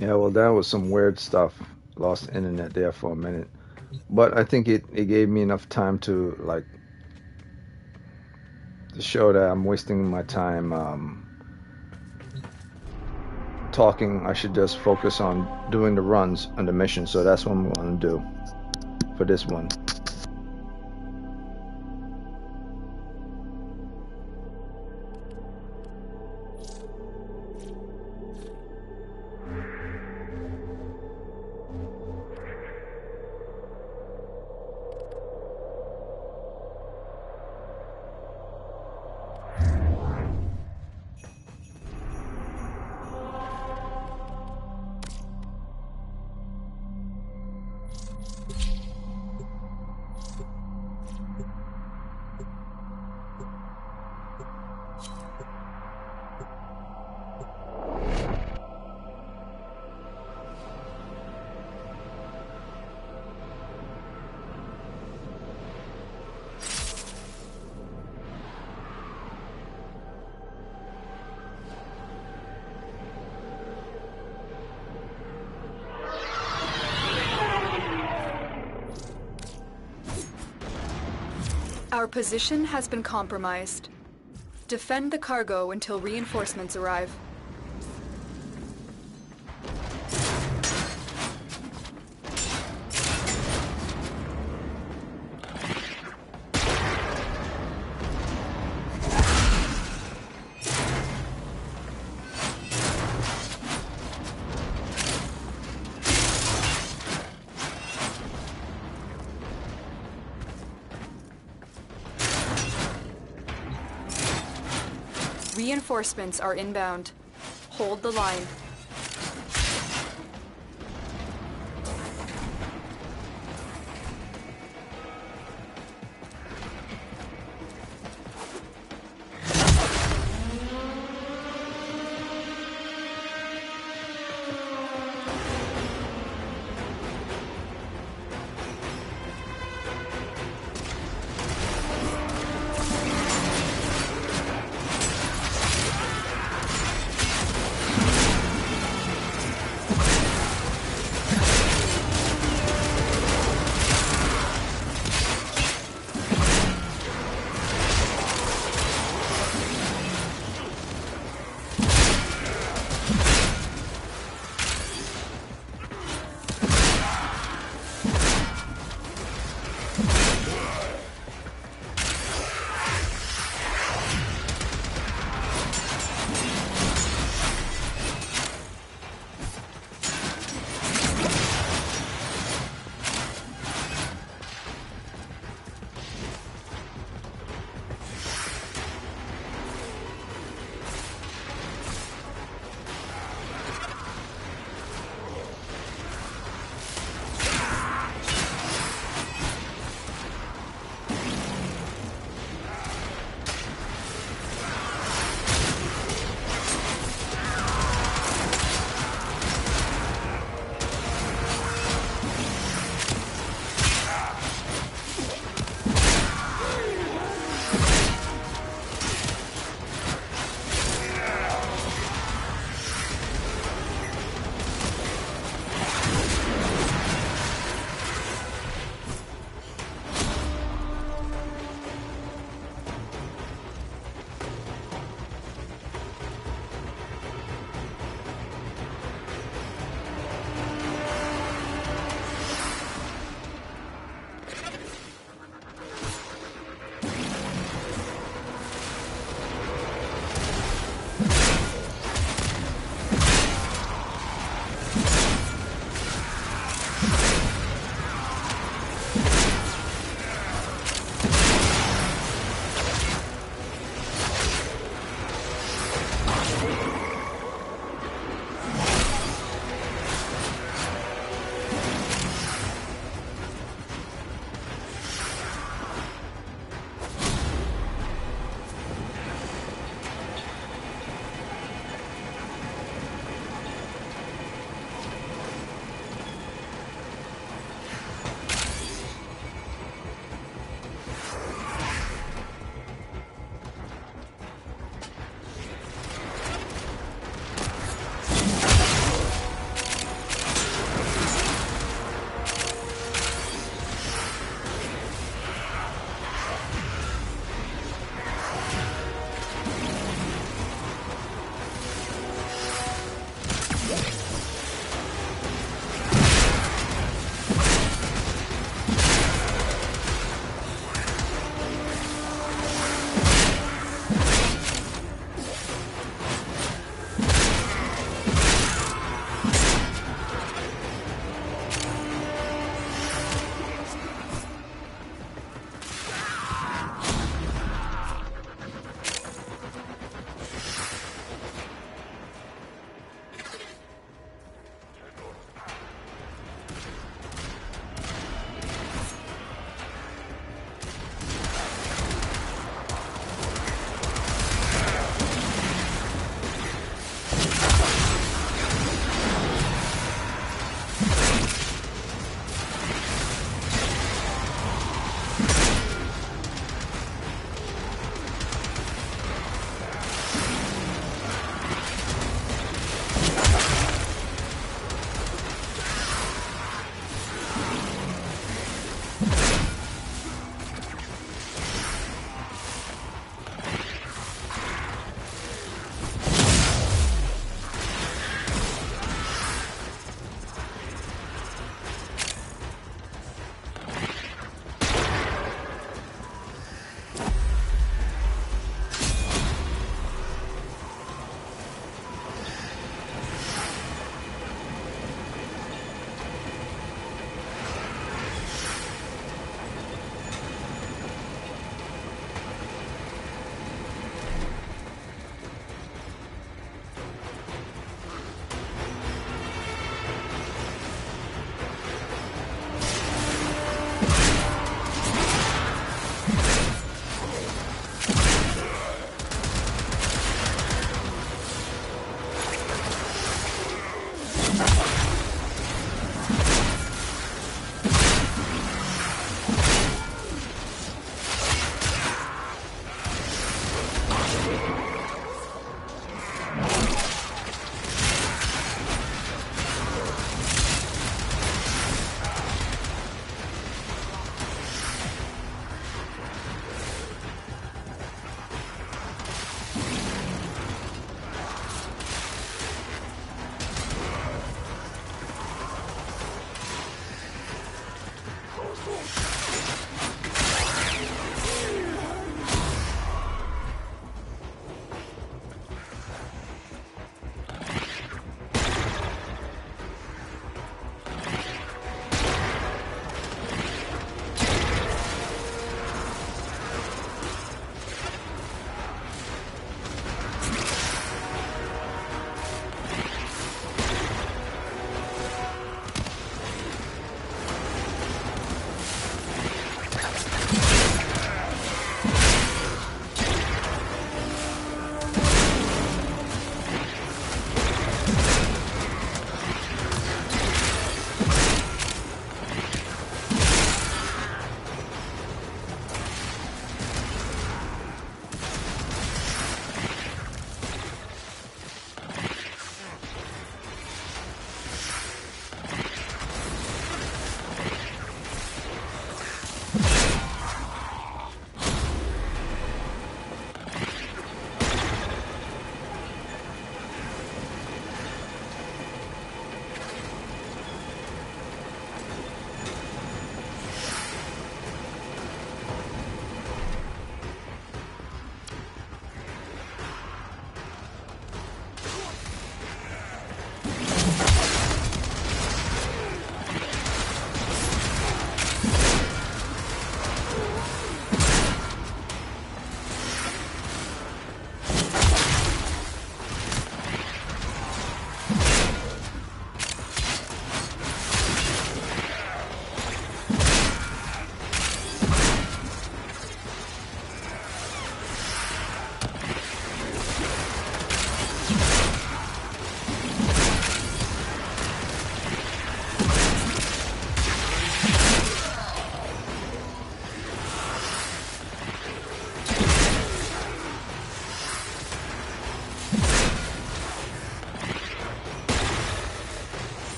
Yeah, well, that was some weird stuff. Lost internet there for a minute. But I think it gave me enough time to like to show that I'm wasting my time talking. I should just focus on doing the runs on the mission. So that's what I'm going to do for this one. Our position has been compromised. Defend the cargo until reinforcements arrive. Reinforcements are inbound. Hold the line.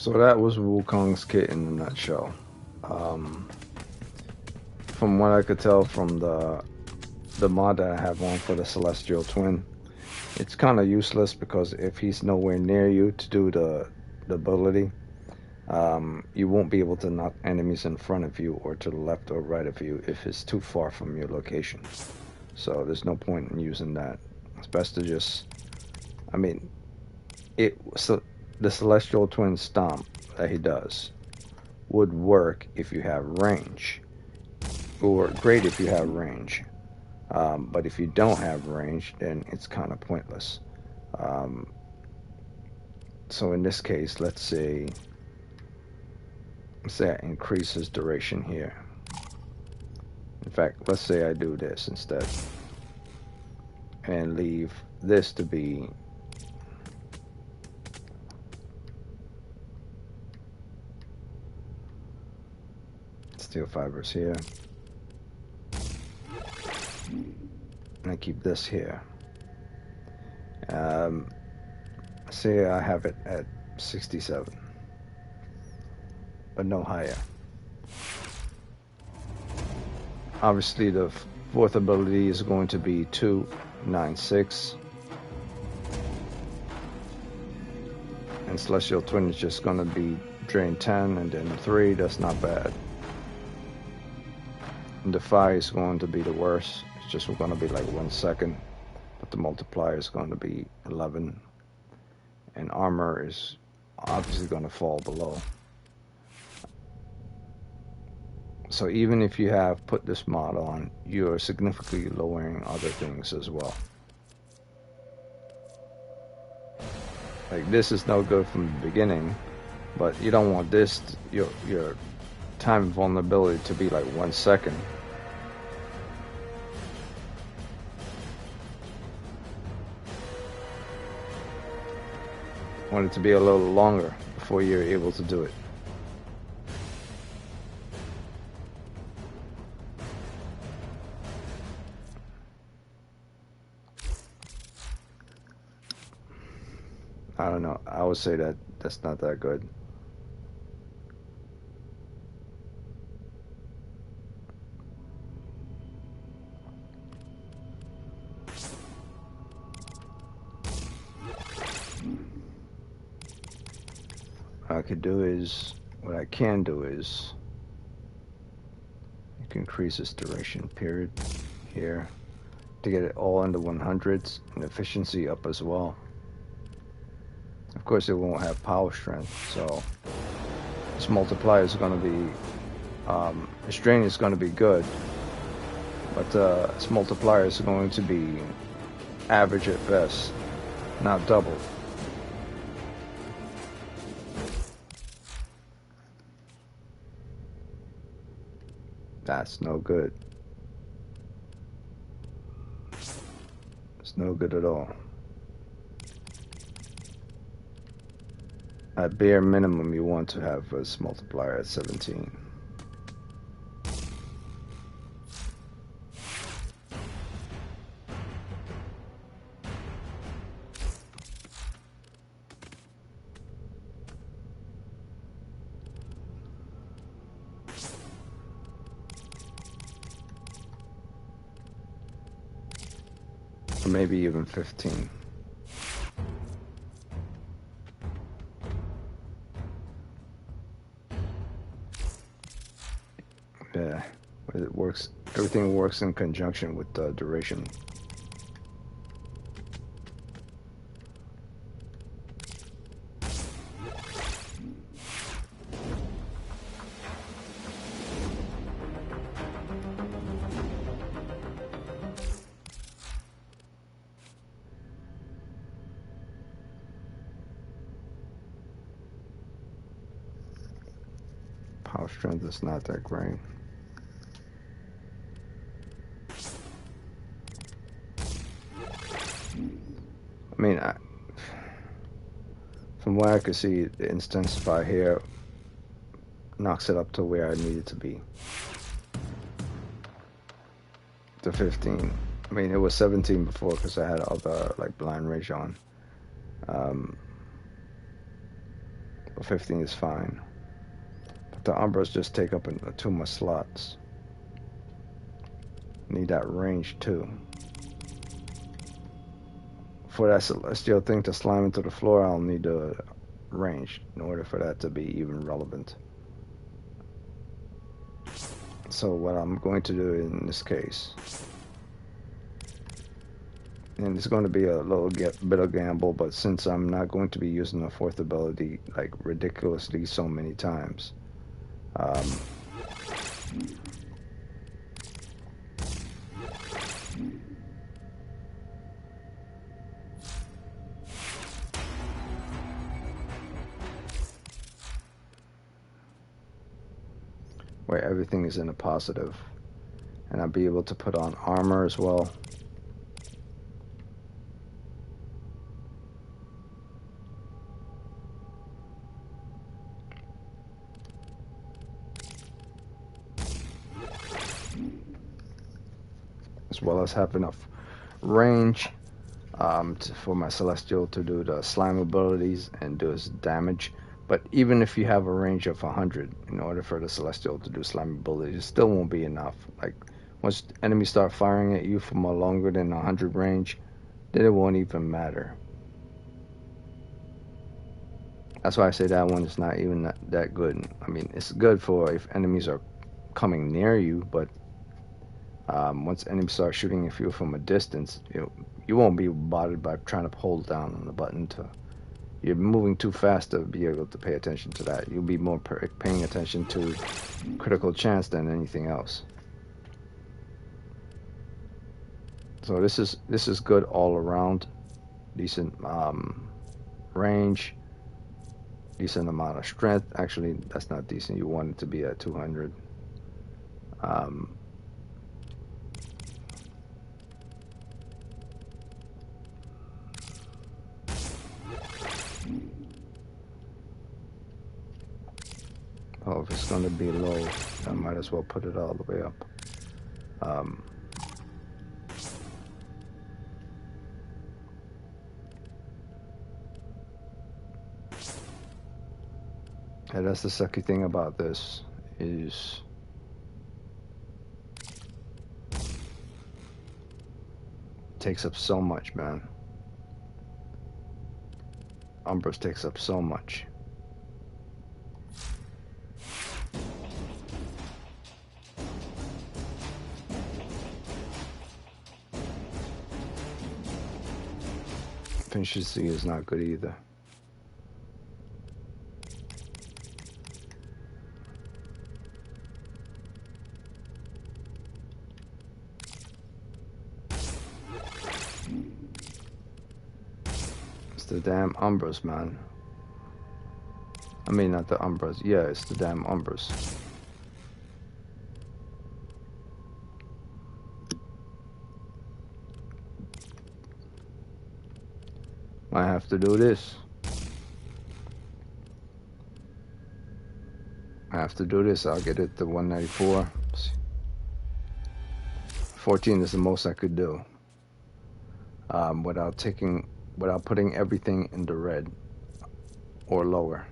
So that was Wukong's kit in a nutshell. From what I could tell from the mod that I have on for the Celestial Twin, it's kind of useless because if he's nowhere near you to do the ability, you won't be able to knock enemies in front of you or to the left or right of you if it's too far from your location. So there's no point in using that. It's best to just, I mean, so the Celestial Twin Stomp that he does would work if you have range, or great if you have range. But if you don't have range, then it's kind of pointless. Um, so in this case, let's say I increase his duration here. In fact, let's say I do this instead and leave this to be steel fibers here, and I keep this here. Say I have it at 67, but no higher. Obviously, the fourth ability is going to be 296, and Celestial Twin is just going to be drain 10 and then 3. That's not bad. And Defy is going to be the worst. It's just going to be like 1 second, but the multiplier is going to be 11, and armor is obviously going to fall below. So even if you have put this mod on, you're significantly lowering other things as well. Like this is no good from the beginning, but you don't want this your time vulnerability to be like 1 second. You want it to be a little longer before you're able to do it. I don't know. I would say that that's not that good. What I can do is you can increase this duration period here to get it all into 100s and efficiency up as well. Of course, it won't have power strength, so this multiplier is going to be, this drain is going to be good, but this multiplier is going to be average at best, not double. That's no good. It's no good at all. At bare minimum, you want to have this multiplier at 17. Or maybe even 15. Yeah, it works. Everything works in conjunction with the duration. Power strength is not that great. I mean, from what I could see, the Intensify here knocks it up to where I need it to be. To 15. I mean, it was 17 before because I had other like blind rage on. But 15 is fine. But the Umbras just take up too much slots. Need that range too. For that celestial thing to slime into the floor, I'll need a range in order for that to be even relevant. So what I'm going to do in this case, and it's going to be a little bit of gamble, but since I'm not going to be using the fourth ability like ridiculously so many times, where everything is in a positive, and I'll be able to put on armor as well. As well as have enough range for my Celestial to do the slime abilities and do his damage. But even if you have a range of 100, in order for the Celestial to do slime abilities, it still won't be enough. Like, once enemies start firing at you from a longer than 100 range, then it won't even matter. That's why I say that one is not even that good. I mean, it's good for if enemies are coming near you, but once enemies start shooting at you from a distance, you won't be bothered by trying to hold down on the button to. You're moving too fast to be able to pay attention to that. You'll be more paying attention to critical chance than anything else. So this is good all around. Decent range, decent amount of strength. Actually, that's not decent. You want it to be at 200. Oh, if it's going to be low, I might as well put it all the way up. And that's the sucky thing about this is it takes up so much, man. Umbras takes up so much. Efficiency is not good either. It's the damn Umbras, man. I mean, not the Umbras. Yeah, it's the damn Umbras. I have to do this. I have to do this. I'll get it to 194. 14 is the most I could do. Without putting everything in the red or lower.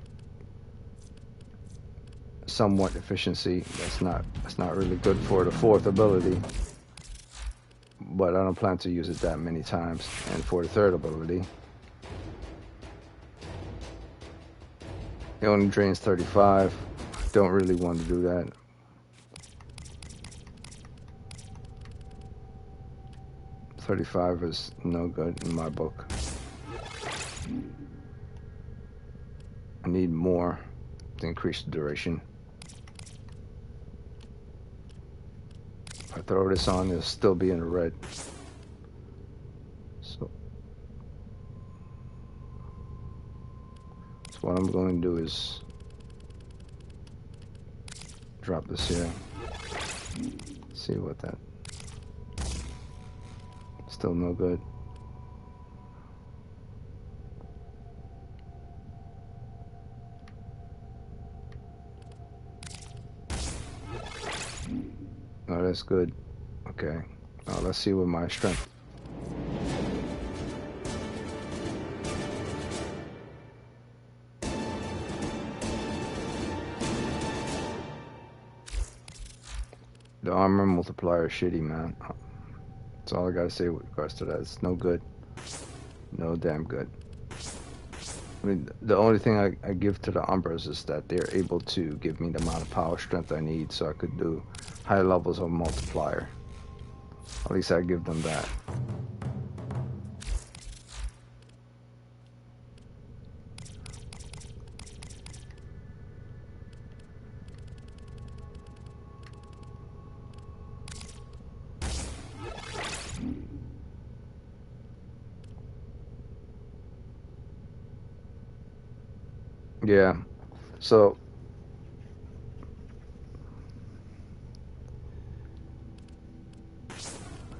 Somewhat efficiency. That's not really good for the fourth ability. But I don't plan to use it that many times. And for the third ability, it only drains 35. Don't really want to do that. $35 is no good in my book. I need more to increase the duration. If I throw this on, it'll still be in the red. So what I'm going to do is drop this here. See what that. Still no good. Oh, that's good. Okay. Now let's see what my strength. The armor multiplier is shitty, man. That's all I gotta say with regards to that. It's no good. No damn good. I mean, the only thing I give to the Umbras is that they're able to give me the amount of power strength I need so I could do high levels of multiplier. At least I give them that. Yeah. So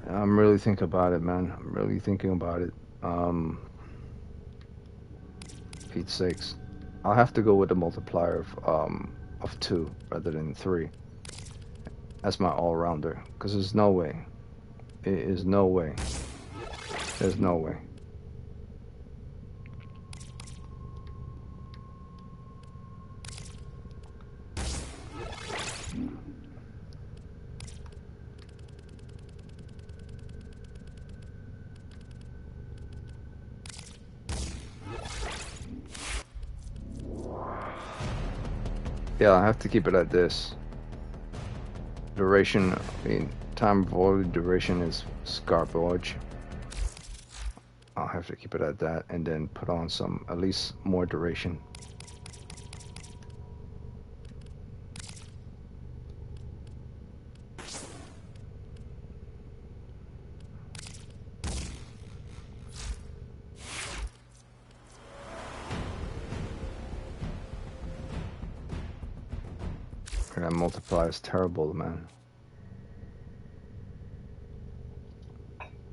I'm really thinking about it, man. I'm really thinking about it. Pete's sakes. I'll have to go with the multiplier of 2 rather than 3 as my all-rounder, because there's no way. It is no way. There's no way. Yeah, I have to keep it at this. Duration, I mean, time of order duration is garbage. I'll have to keep it at that and then put on some, at least more duration. That multiplier is terrible, man.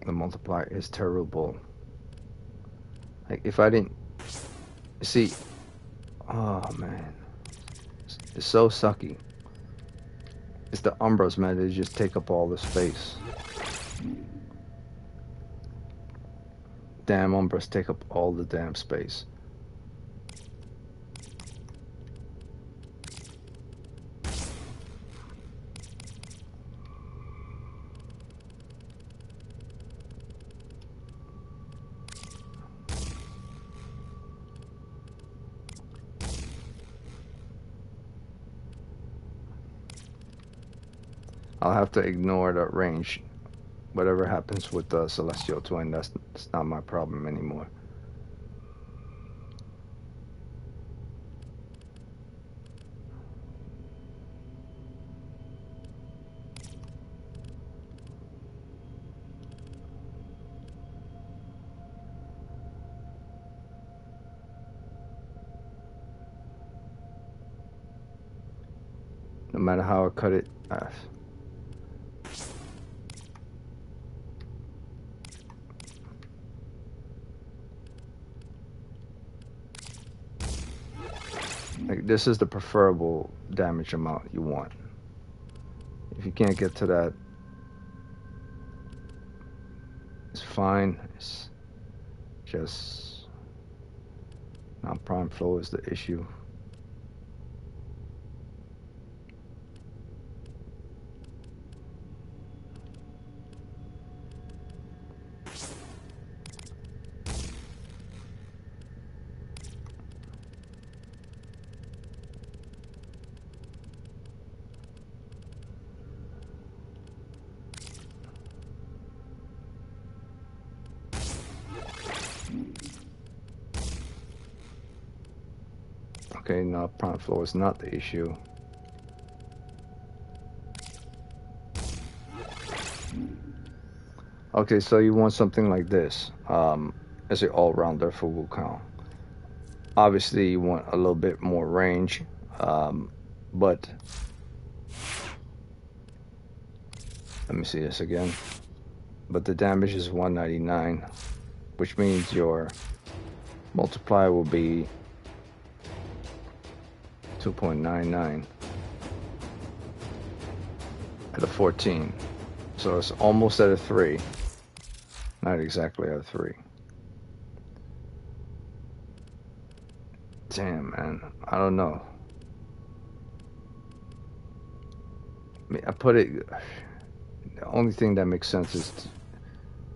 The multiplier is terrible. Like, if I didn't see, oh man, it's so sucky. It's the Umbras, man. They just take up all the space. Damn Umbras take up all the damn space. I'll have to ignore that range. Whatever happens with the Celestial Twin, that's not my problem anymore. No matter how I cut it, like, this is the preferable damage amount you want. If you can't get to that, it's fine. It's just not prime flow is the issue. Okay, now prime flow is not the issue. Okay, so you want something like this as an all-rounder for Wukong. Obviously, you want a little bit more range, but let me see this again. But the damage is 199, which means your multiplier will be 2.99 at a 14. So it's almost at a 3. Not exactly at a 3. Damn, man. I don't know. I put it. The only thing that makes sense is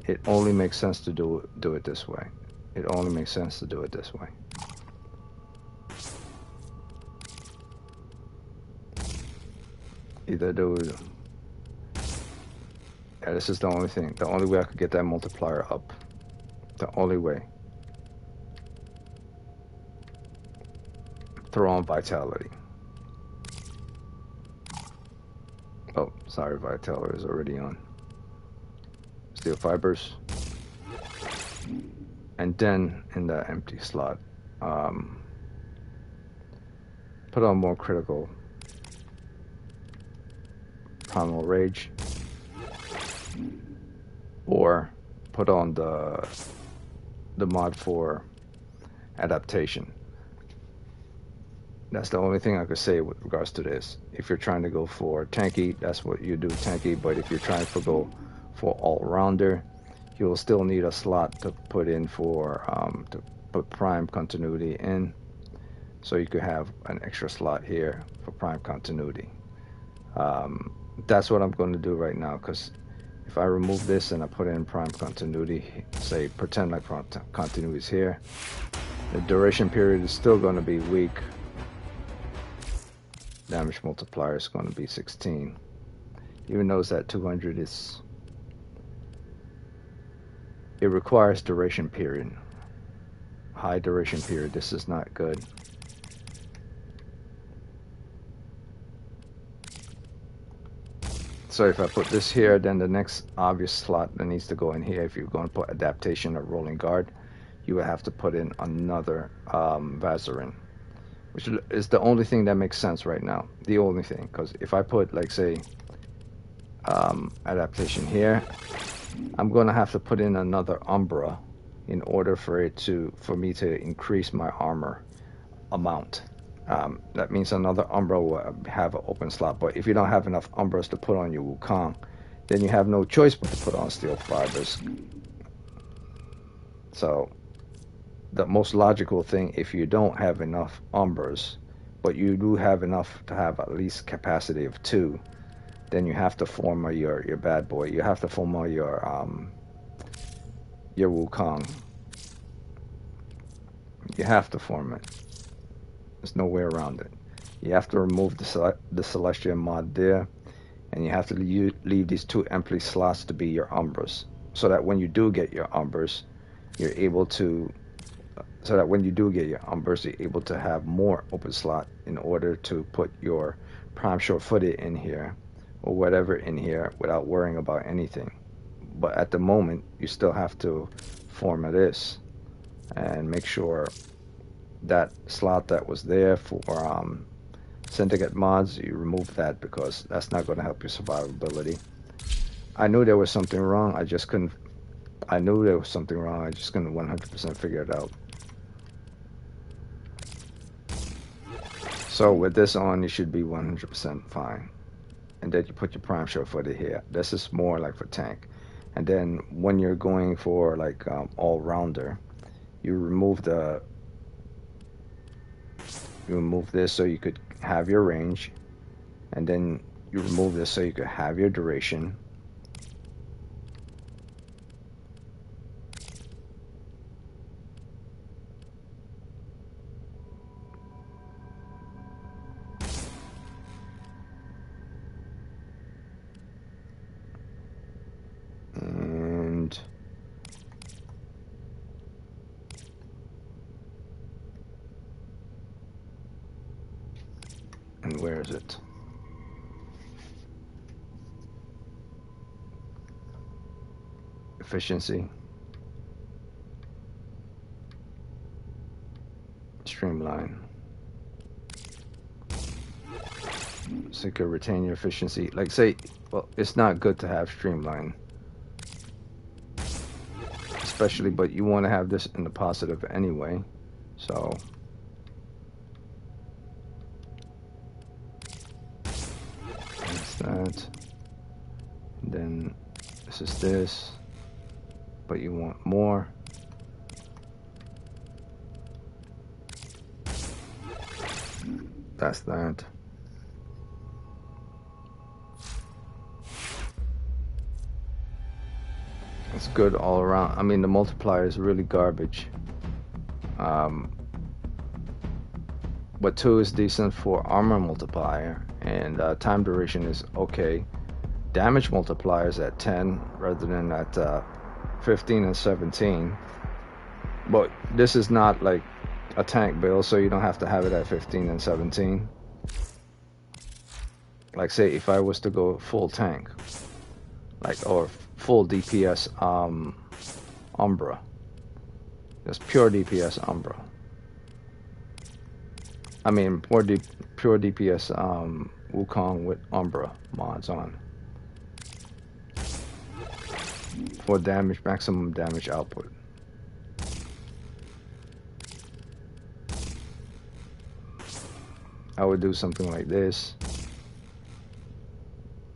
it only makes sense to do it this way. It only makes sense to do it this way. Either do. Yeah, this is the only thing. The only way I could get that multiplier up. The only way. Throw on vitality. Oh, sorry, vitality is already on. Steel fibers. And then in the empty slot, put on more critical. Primal Rage. Or put on the mod for adaptation. That's the only thing I could say with regards to this. If you're trying to go for tanky, that's what you do, tanky. But if you're trying to go for all-rounder, you'll still need a slot to put in for to put prime continuity in. So you could have an extra slot here for prime continuity. That's what I'm going to do right now, because if I remove this and I put in prime continuity, say pretend like prime continuity is here, the duration period is still going to be weak. Damage multiplier is going to be 16. Even though it's at 200, it requires duration period. High duration period. This is not good. So if I put this here, then the next obvious slot that needs to go in here, if you're going to put adaptation or rolling guard, you would have to put in another Vazarin, which is the only thing that makes sense right now. The only thing, because if I put, like, say, adaptation here, I'm going to have to put in another Umbra in order for me to increase my armor amount. That means another Umbra will have an open slot. But if you don't have enough Umbras to put on your Wukong, then you have no choice but to put on steel fibers. So the most logical thing, if you don't have enough Umbras, but you do have enough to have at least capacity of 2, then you have to form your bad boy. You have to form your Wukong. You have to form it. There's no way around it. You have to remove the Celestial mod there, and you have to leave these 2 empty slots to be your Umbras, so that when you do get your Umbras, you're able to have more open slot in order to put your prime short-footed in here or whatever in here without worrying about anything. But at the moment, you still have to form this and make sure that slot that was there for syndicate mods, you remove that, because that's not going to help your survivability. I knew there was something wrong. I just couldn't 100% figure it out. So with this on, you should be 100% fine. And then you put your prime short footed here. This is more like for tank. And then when you're going for like all-rounder, you remove this so you could have your range, and then you remove this so you could have your duration. And where is it? Efficiency. Streamline. So you can retain your efficiency. Like, say, well, it's not good to have streamline, especially, but you want to have this in the positive anyway. So that's that. And then this is this, but you want more. That's that. it's good all around. I mean, the multiplier is really garbage. But 2 is decent for armor multiplier, and time duration is okay. Damage multiplier is at 10 rather than at 15 and 17. But this is not like a tank build, so you don't have to have it at 15 and 17. Like, say if I was to go full tank, like, or full DPS Umbra, just pure DPS Umbra. I mean, pure DPS Wukong with Umbra mods on for damage, maximum damage output. I would do something like this,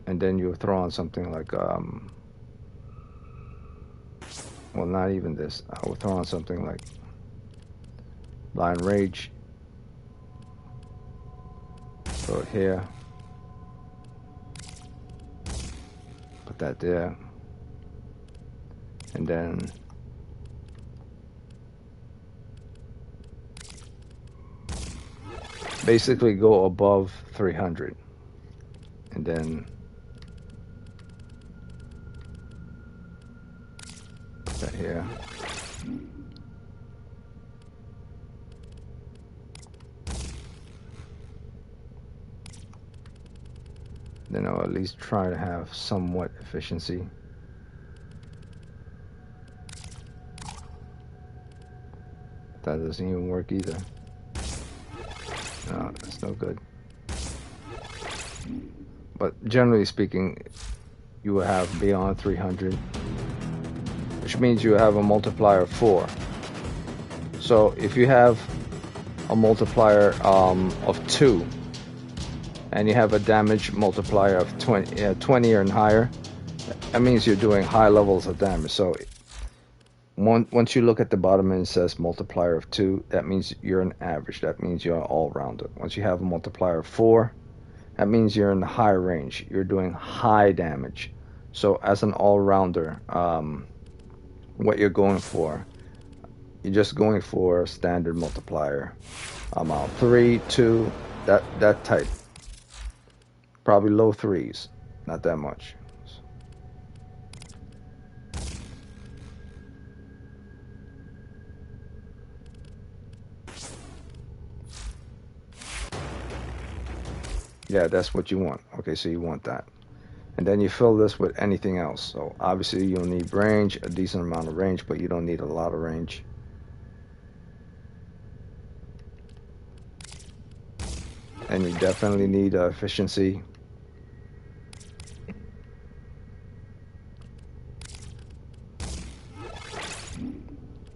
and then you throw on something like well, not even this. I would throw on something like Blind Rage. Throw it here. Put that there. And then basically go above 300. And then put that here. Then I'll at least try to have somewhat efficiency. That doesn't even work either. No, that's no good. But generally speaking, you will have beyond 300, which means you have a multiplier of 4. So if you have a multiplier of 2, and you have a damage multiplier of 20 or higher, that means you're doing high levels of damage. So once you look at the bottom and it says multiplier of 2, that means you're an average. That means you're an all-rounder. Once you have a multiplier of 4, that means you're in the high range. You're doing high damage. So as an all-rounder, what you're going for, you're just going for a standard multiplier amount. 3, 2, that type. Probably low 3s, not that much. Yeah, that's what you want. Okay, so you want that. And then you fill this with anything else. So obviously you'll need range, a decent amount of range, but you don't need a lot of range. And you definitely need efficiency.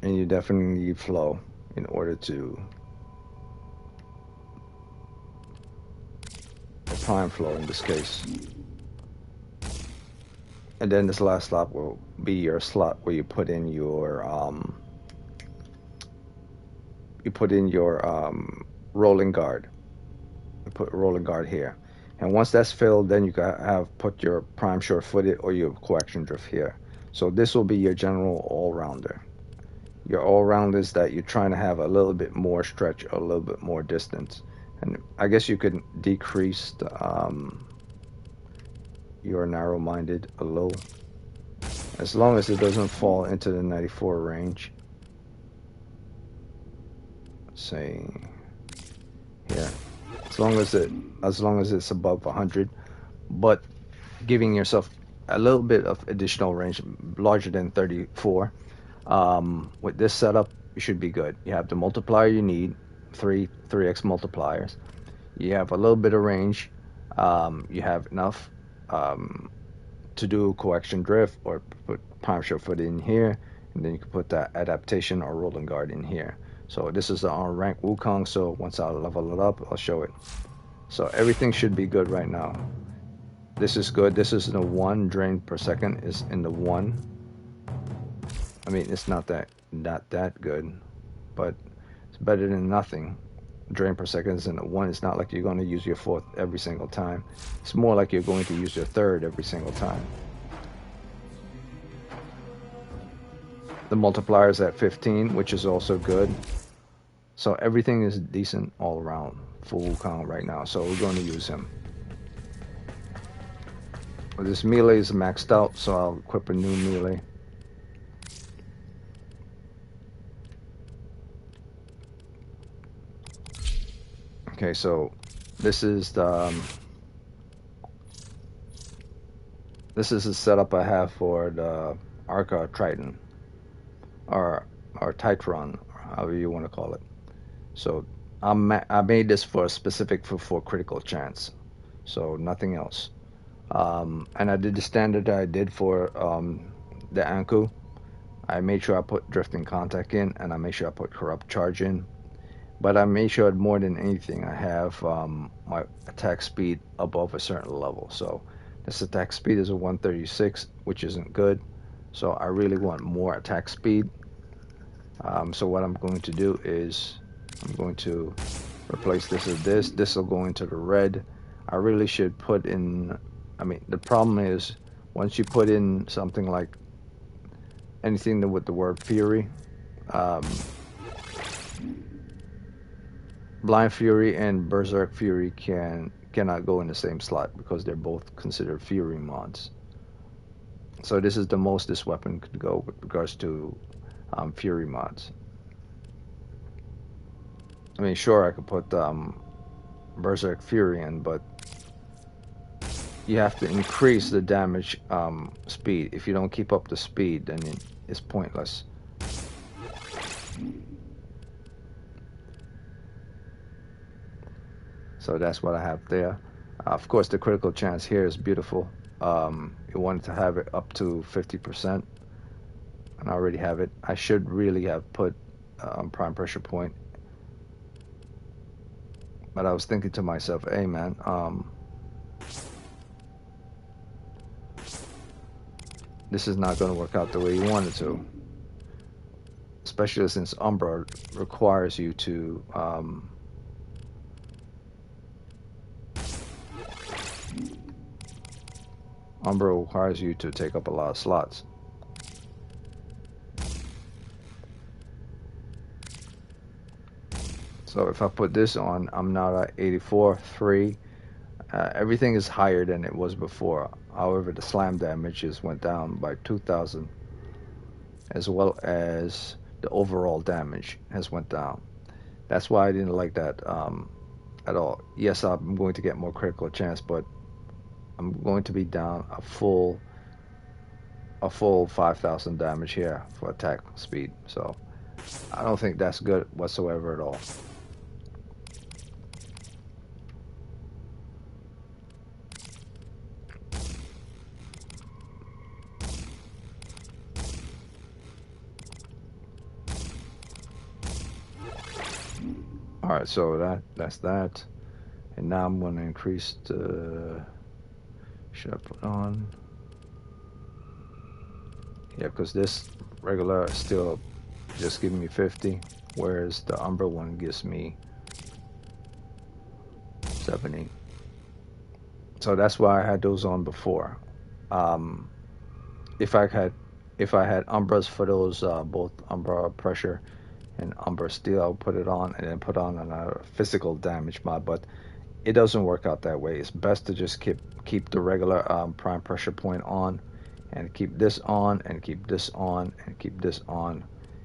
And you definitely need flow in order to prime flow in this case. And then this last slot will be your slot where you put in your rolling guard. You put a rolling guard here, and once that's filled, then you can put your prime sure-footed or your coaxial drift here. So this will be your general all-rounder. Your all-round is that you're trying to have a little bit more stretch, a little bit more distance. And I guess you could decrease the, your narrow-minded a little, as long as it doesn't fall into the 94 range. Say here, as long as it's above 100, but giving yourself a little bit of additional range, larger than 34. With this setup, you should be good. You have the multiplier you need, 3x multipliers. You have a little bit of range. You have enough to do coaxial drift or put prime sure-foot in here, and then you can put that adaptation or rolling guard in here. So this is the on-rank Wukong, so once I level it up, I'll show it. So everything should be good right now. This is good. This is the 1 drain per second is in the 1. I mean, it's not that good, but it's better than nothing. Drain per second is in the 1. It's not like you're going to use your 4th every single time. It's more like you're going to use your 3rd every single time. The multiplier is at 15, which is also good. So everything is decent all around for Wukong right now. So we're going to use him. Well, this melee is maxed out, so I'll equip a new melee. Okay, so this is the setup I have for the Arca Triton, or Titron, however you want to call it. So I made this for specific for critical chance, so nothing else. And I did the standard that I did for the Anku. I made sure I put Drifting Contact in, and I made sure I put Corrupt Charge in. But I made sure more than anything I have my attack speed above a certain level. So this attack speed is a 136, which isn't good. So I really want more attack speed. So what I'm going to do is I'm going to replace this with this. This will go into the red. I really should put in, I mean, the problem is once you put in something like anything with the word Fury, Blind Fury and Berserk Fury cannot go in the same slot because they're both considered Fury mods. So this is the most this weapon could go with regards to Fury mods. I mean, sure, I could put Berserk Fury in, but you have to increase the damage speed. If you don't keep up the speed, then it's pointless. So that's what I have there. Of course, the critical chance here is beautiful. You wanted to have it up to 50%, and I already have it. I should really have put prime pressure point, but I was thinking to myself, hey man, this is not going to work out the way you wanted to, especially since Umbra requires you to take up a lot of slots. So if I put this on, I'm now at 84.3. Everything is higher than it was before. However, the slam damages went down by 2,000, as well as the overall damage has went down. That's why I didn't like that at all. Yes, I'm going to get more critical chance, but I'm going to be down a full 5,000 damage here for attack speed. So I don't think that's good whatsoever at all. Alright, so that's that. And now I'm going to increase the... Should I put on? Yeah, because this regular is still just giving me 50, whereas the Umbra one gives me 70. So that's why I had those on before. If I had Umbras for those both Umbra Pressure and Umbra Steel, I'll put it on and then put on a physical damage mod, but it doesn't work out that way. It's best to just keep the regular prime pressure point on, and keep this on, and keep this on, and keep this on,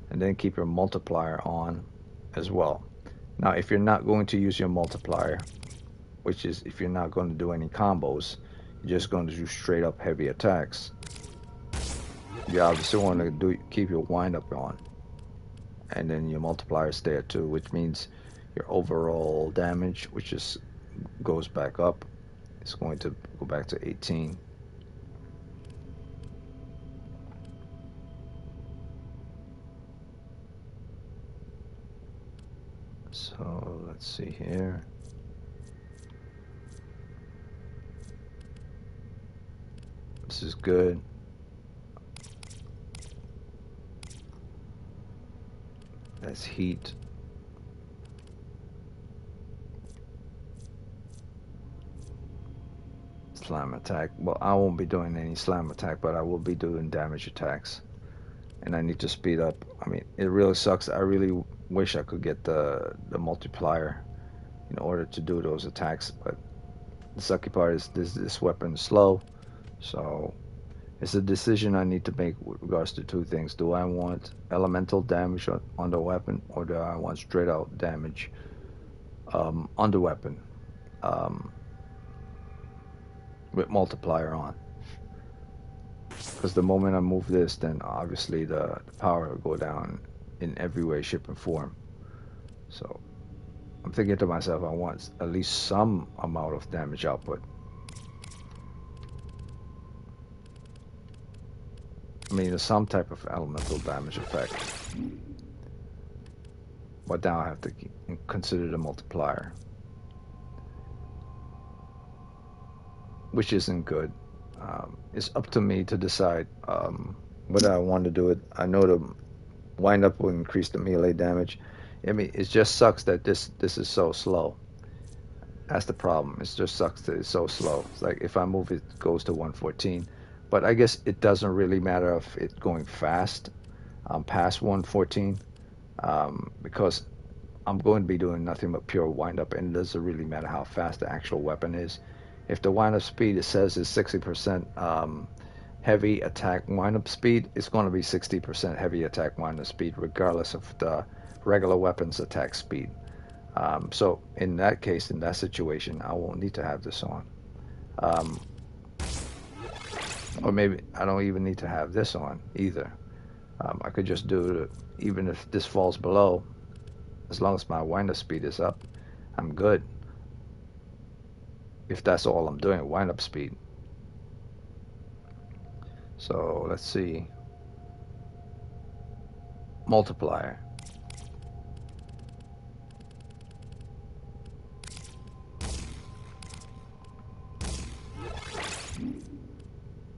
and then keep your multiplier on as well. Now, if you're not going to use your multiplier, which is if you're not going to do any combos, you're just going to do straight up heavy attacks, you obviously want to keep your wind up on, and then your multiplier is there too, which means your overall damage, which is goes back up, it's going to go back to 18. So let's see here. This is good. That's heat. Slam attack. Well, I won't be doing any slam attack, but I will be doing damage attacks. and I need to speed up. I mean, it really sucks. I really wish I could get the multiplier in order to do those attacks, but the sucky part is this weapon is slow, so it's a decision I need to make with regards to two things. Do I want elemental damage on the weapon, or do I want straight out damage on the weapon with multiplier on? Because the moment I move this, then obviously the power will go down in every way, shape, and form. So I'm thinking to myself, I want at least some amount of damage output. I mean, some type of elemental damage effect. But now I have to consider the multiplier, which isn't good. It's up to me to decide whether I want to do it. I know the wind up will increase the melee damage. I mean, it just sucks that this is so slow. That's the problem. It just sucks that it's so slow. It's like if I move it goes to 114. But I guess it doesn't really matter if it's going fast past 114 because I'm going to be doing nothing but pure wind up, and it doesn't really matter how fast the actual weapon is. If the wind up speed it says is 60% heavy attack wind up speed, it's going to be 60% heavy attack wind up speed regardless of the regular weapon's attack speed. So in that case, in that situation, I won't need to have this on. Or maybe I don't even need to have this on either. I could just do it, even if this falls below, as long as my wind up speed is up, I'm good. If that's all I'm doing, wind up speed. So let's see. Multiplier.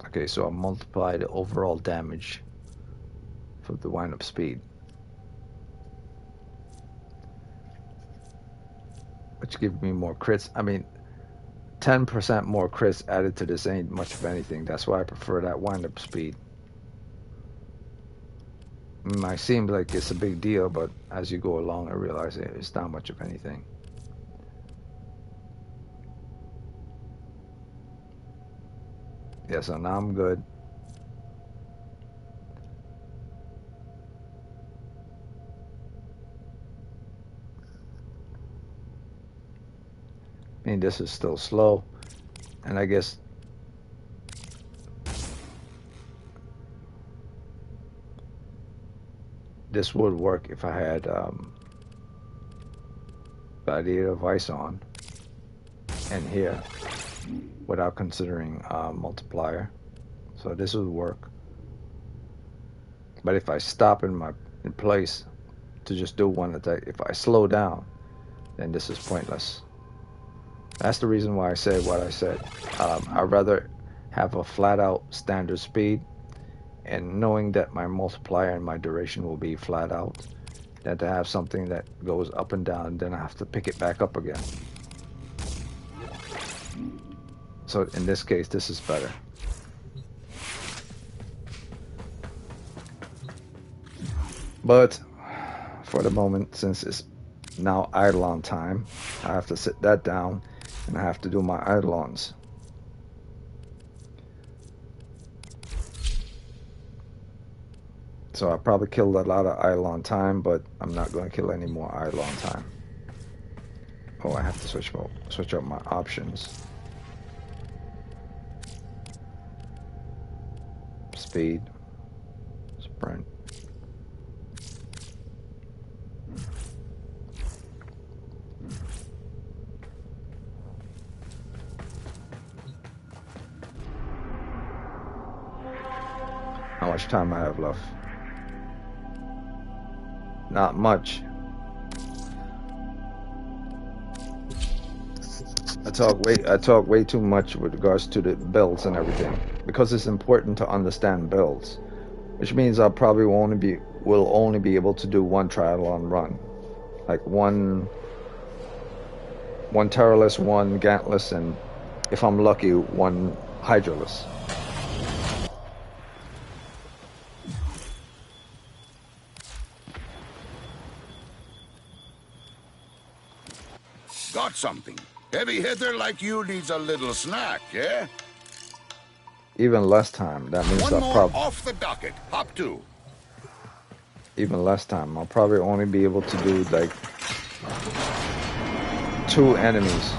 Okay, so I'll multiply the overall damage for the wind up speed, which gives me more crits. I mean, 10% more crits added to this ain't much of anything. That's why I prefer that wind up speed. It might seem like it's a big deal, but as you go along, I realize it's not much of anything. Yeah, so now I'm good. I mean, this is still slow, and I guess this would work if I had Gladiator Vice on and here without considering multiplier. So this would work. But if I stop in place to just do one attack, if I slow down, then this is pointless. That's the reason why I said what I said. I'd rather have a flat out standard speed and knowing that my multiplier and my duration will be flat out than to have something that goes up and down and then I have to pick it back up again. So in this case, this is better. But for the moment, since it's now Eidolon time, I have to sit that down and I have to do my Eidolons. So I probably killed a lot of Eidolon time, but I'm not going to kill any more Eidolon time. Oh, I have to switch up my options. Speed, sprint. How much time I have left? Not much. I talk way too much with regards to the builds and everything because it's important to understand builds, which means I probably will only be able to do one triathlon run, like one Terraless, one Gantless, and if I'm lucky, one Hydraless. Got something. Heavy hitter like you needs a little snack, yeah? Even less time. That means One I'll more probably off the docket. Hop to. even less time. I'll probably only be able to do like 2 enemies.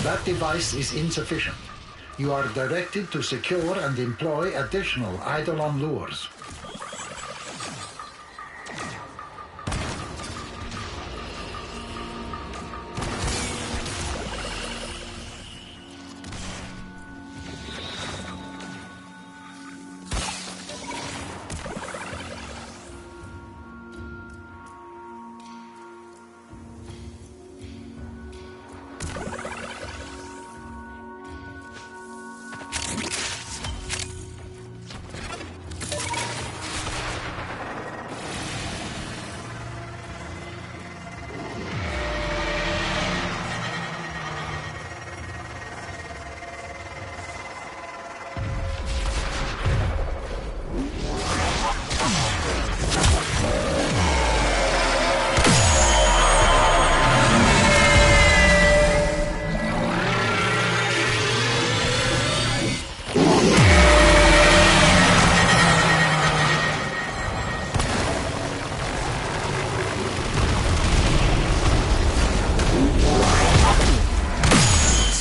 That device is insufficient. You are directed to secure and employ additional Eidolon lures.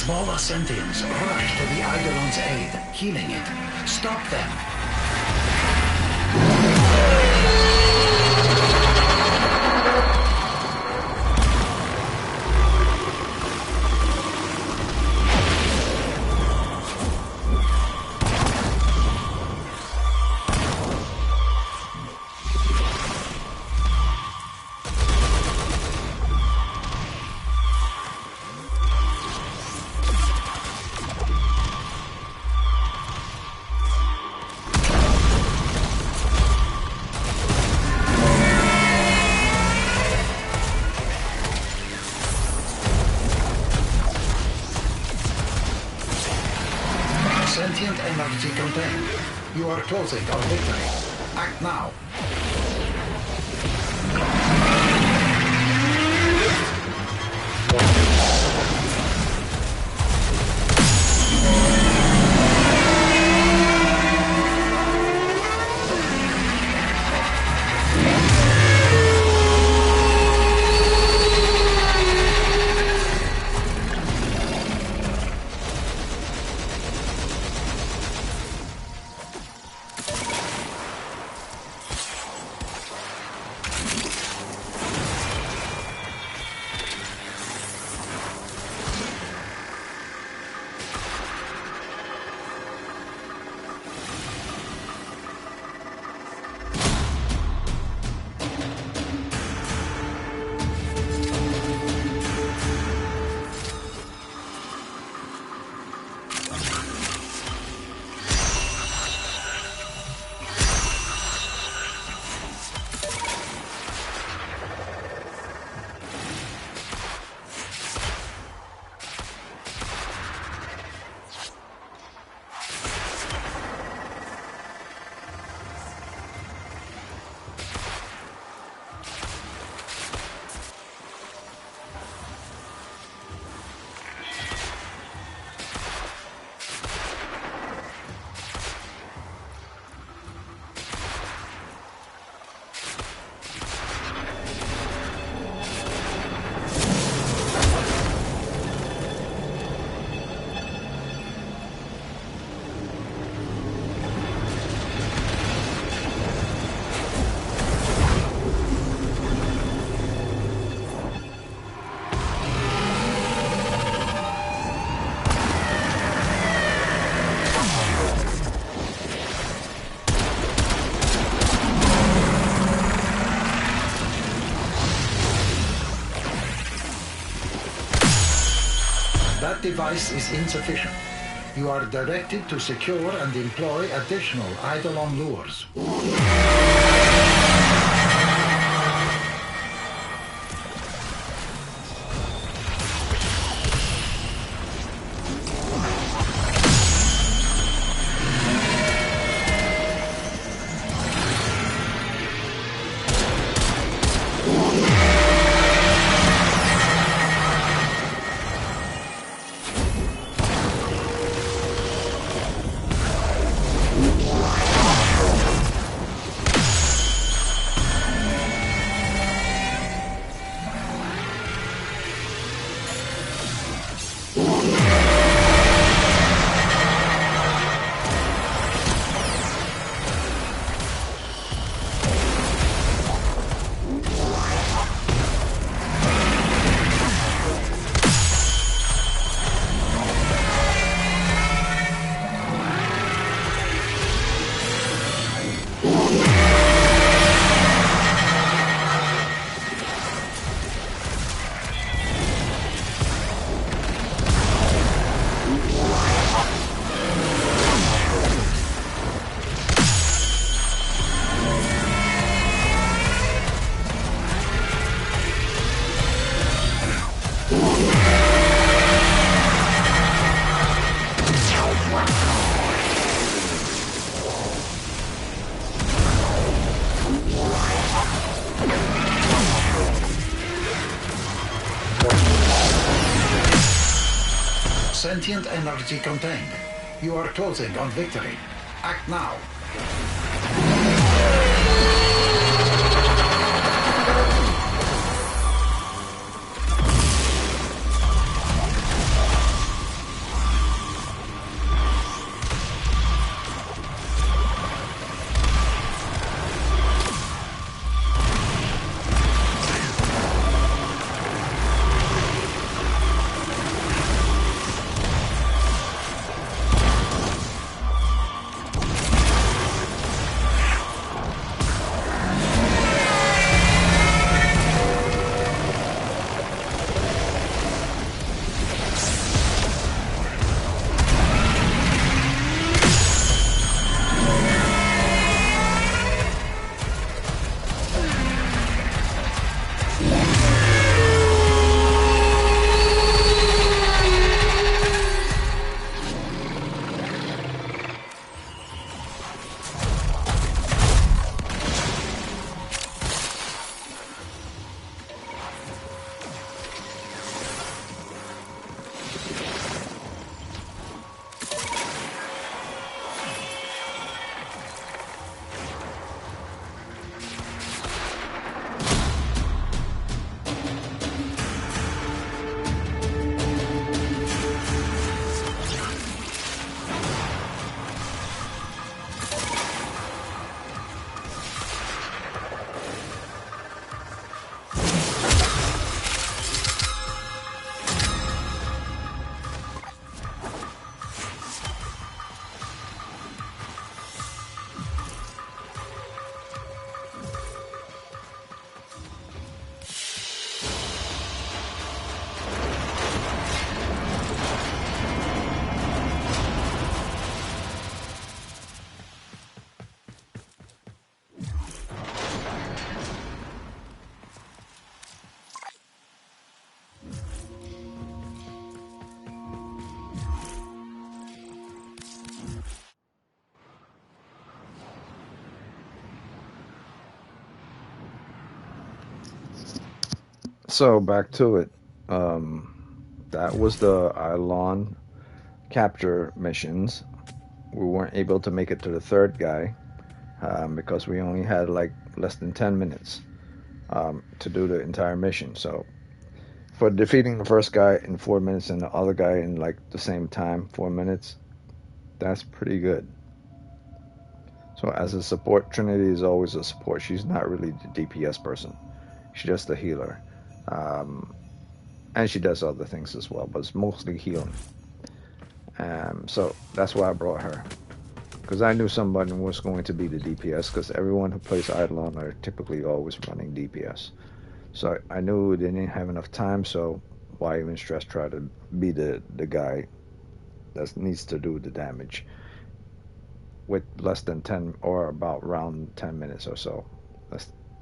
Smaller sentients rush to the Eidolon's aid, healing it. Stop them. contained. You are closing on victory. Act now. That device is insufficient. You are directed to secure and employ additional Eidolon lures. Sentient energy contained. You are closing on victory. Act now. So back to it. That was the Ilon capture missions. We weren't able to make it to the third guy because we only had like less than 10 minutes to do the entire mission. So for defeating the first guy in 4 minutes and the other guy in like the same time, 4 minutes, that's pretty good. So as a support, Trinity is always a support. She's not really the DPS person. She's just a healer. Um, and she does other things as well, but it's mostly healing. So that's why I brought her. Because I knew somebody was going to be the DPS, because everyone who plays Eidolon are typically always running DPS. So I knew they didn't have enough time, so why even stress try to be the guy that needs to do the damage with less than 10 or about around 10 minutes or so,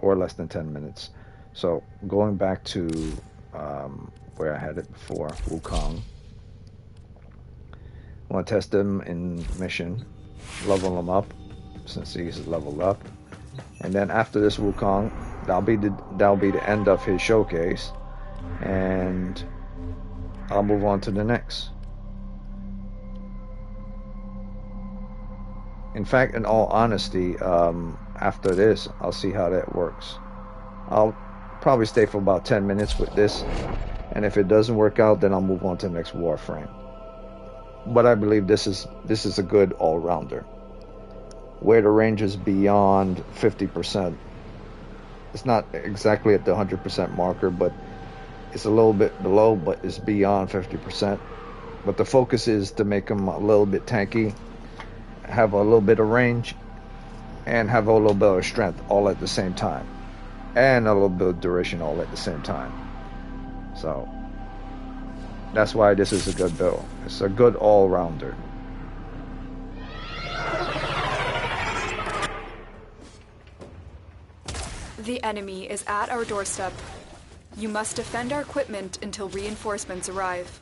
less than 10 minutes. So going back to where I had it before, Wukong, I want to test him in mission, level him up since he's leveled up, and then after this Wukong, that'll be the end of his showcase, and I'll move on to the next. In fact, in all honesty, after this, I'll see how that works. I'll probably stay for about 10 minutes with this, and if it doesn't work out, then I'll move on to the next Warframe. But I believe this is a good all-rounder. Where the range is beyond 50%, it's not exactly at the 100% marker, but it's a little bit below, but it's beyond 50%. But the focus is to make them a little bit tanky, have a little bit of range, and have a little bit of strength all at the same time, and a little bit of duration all at the same time. So that's why this is a good build. It's a good all-rounder. The enemy is at our doorstep. You must defend our equipment until reinforcements arrive.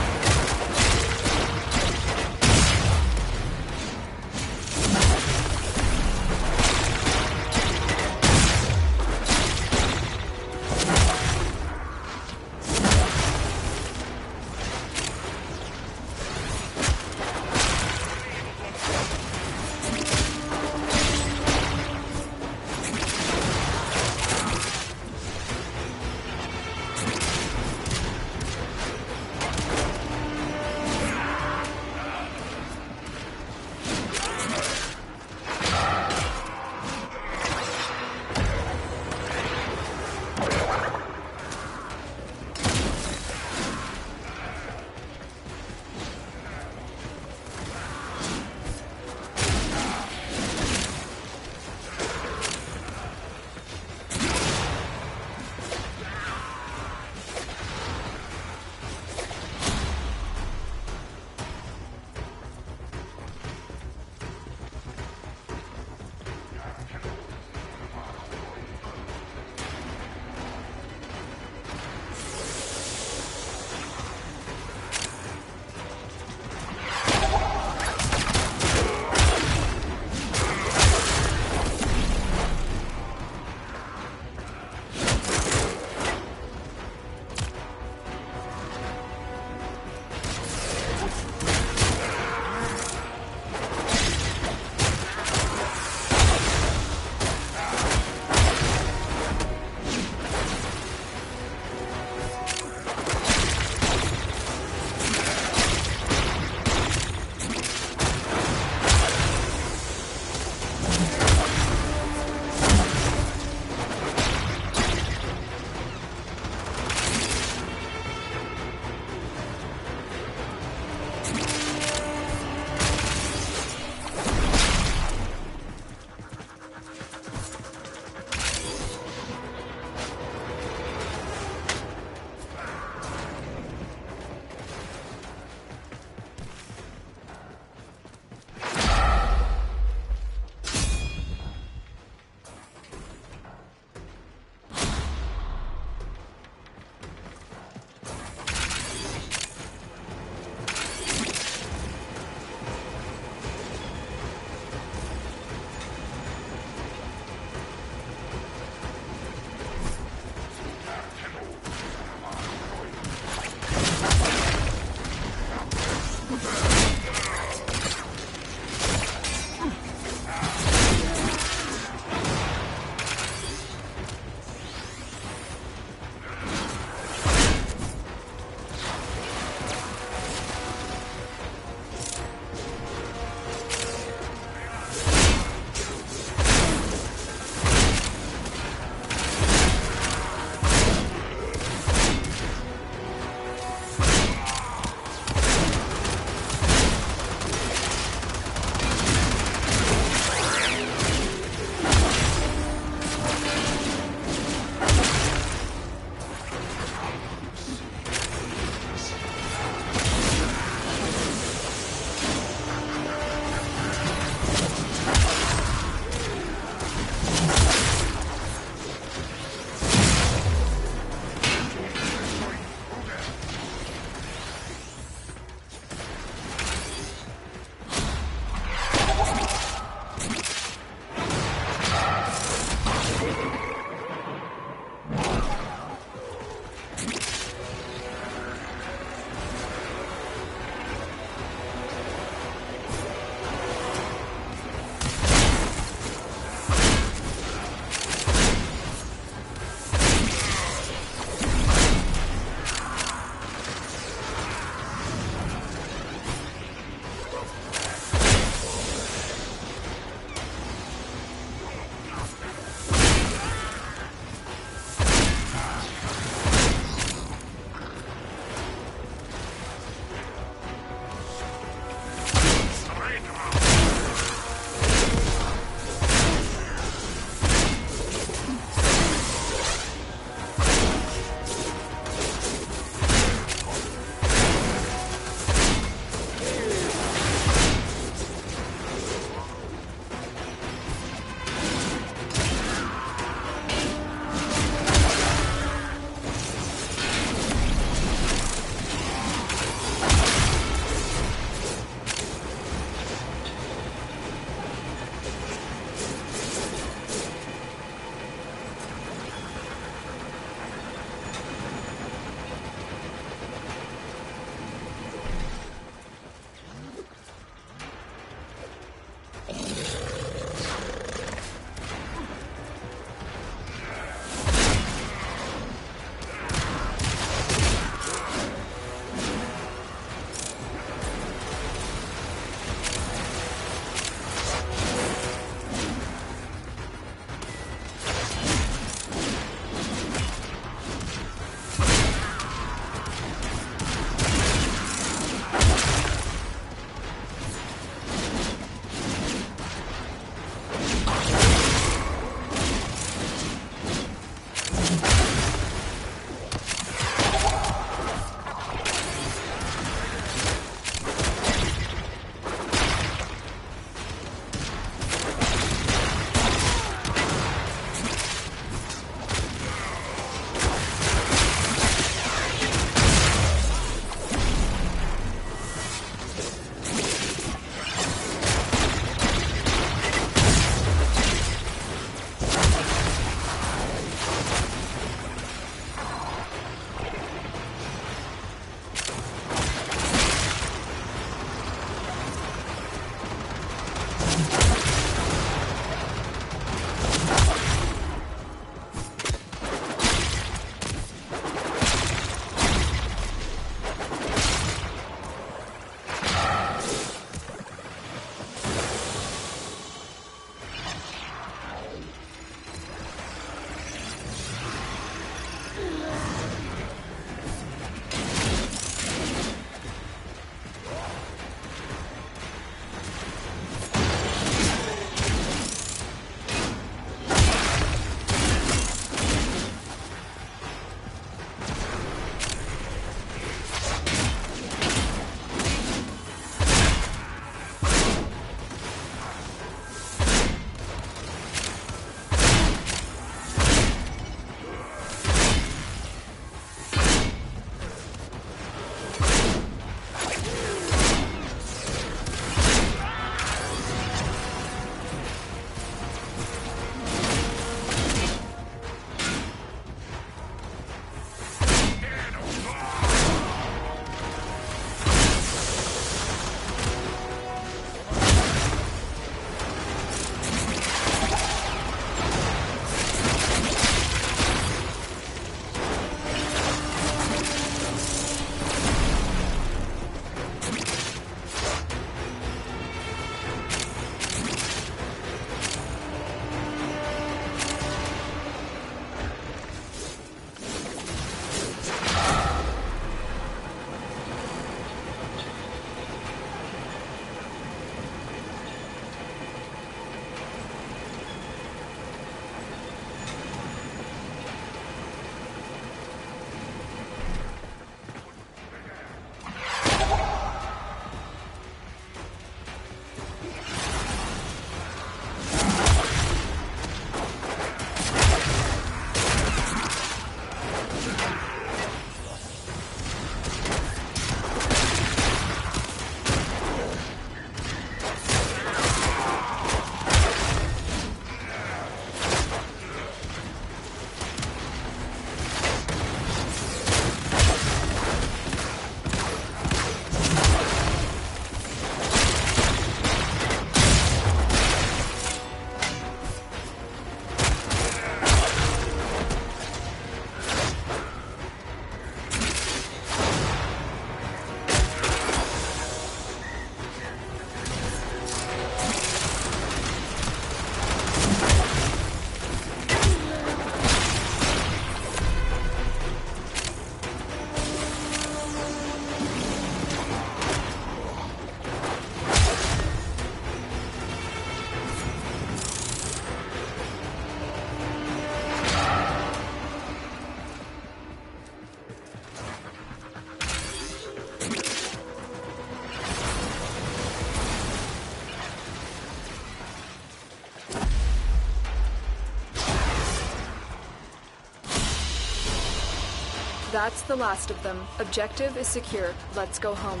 That's the last of them. Objective is secure. Let's go home.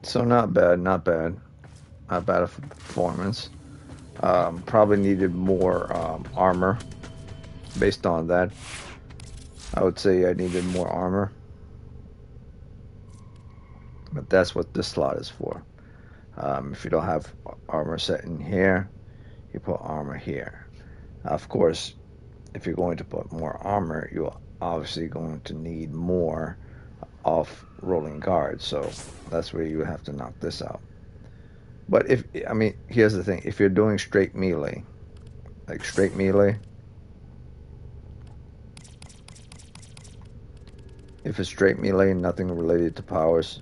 So not bad, not bad. Not bad of performance. Probably needed more armor. Based on that, I would say I needed more armor. But that's what this slot is for. If you don't have armor set in here, you put armor here. Of course, if you're going to put more armor, you're obviously going to need more off rolling guards. So that's where you have to knock this out. But here's the thing. If you're doing straight melee, like straight melee, if it's straight melee and nothing related to powers,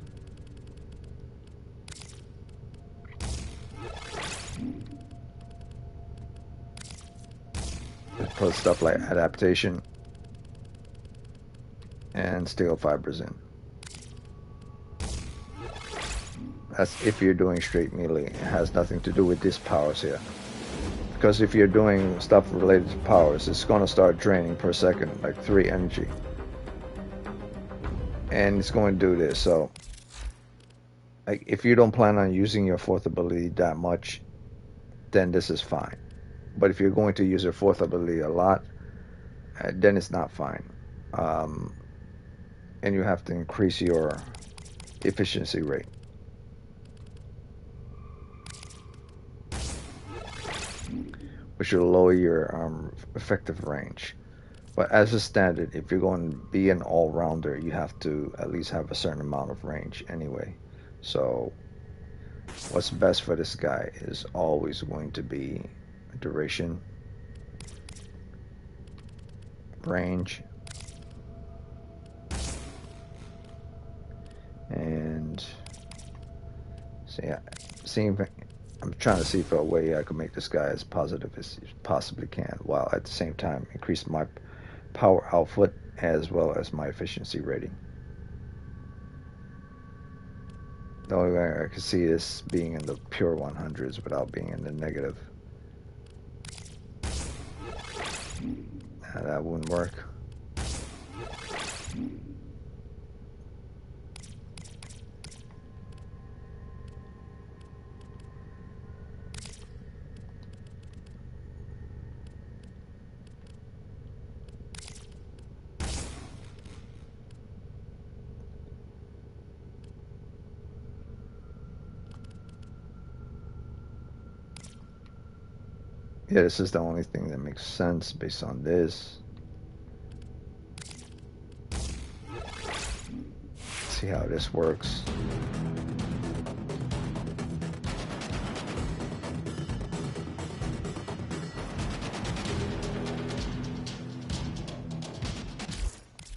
just put stuff like adaptation and steel fibers in. That's if you're doing straight melee. It has nothing to do with these powers here. Because if you're doing stuff related to powers, it's going to start draining per second, like 3 energy. And it's going to do this. So, like, if you don't plan on using your fourth ability that much, then this is fine. But if you're going to use your fourth ability a lot, then it's not fine. And you have to increase your efficiency rate. Which will lower your effective range. But as a standard, if you're going to be an all-rounder, you have to at least have a certain amount of range anyway. So what's best for this guy is always going to be duration, range, and I'm trying to see if a way I can make this guy as positive as possibly can, while at the same time increase my power output as well as my efficiency rating. The only way I can see this being in the pure 100s without being in the negative. That wouldn't work. Yeah, this is the only thing that makes sense based on this. See how this works.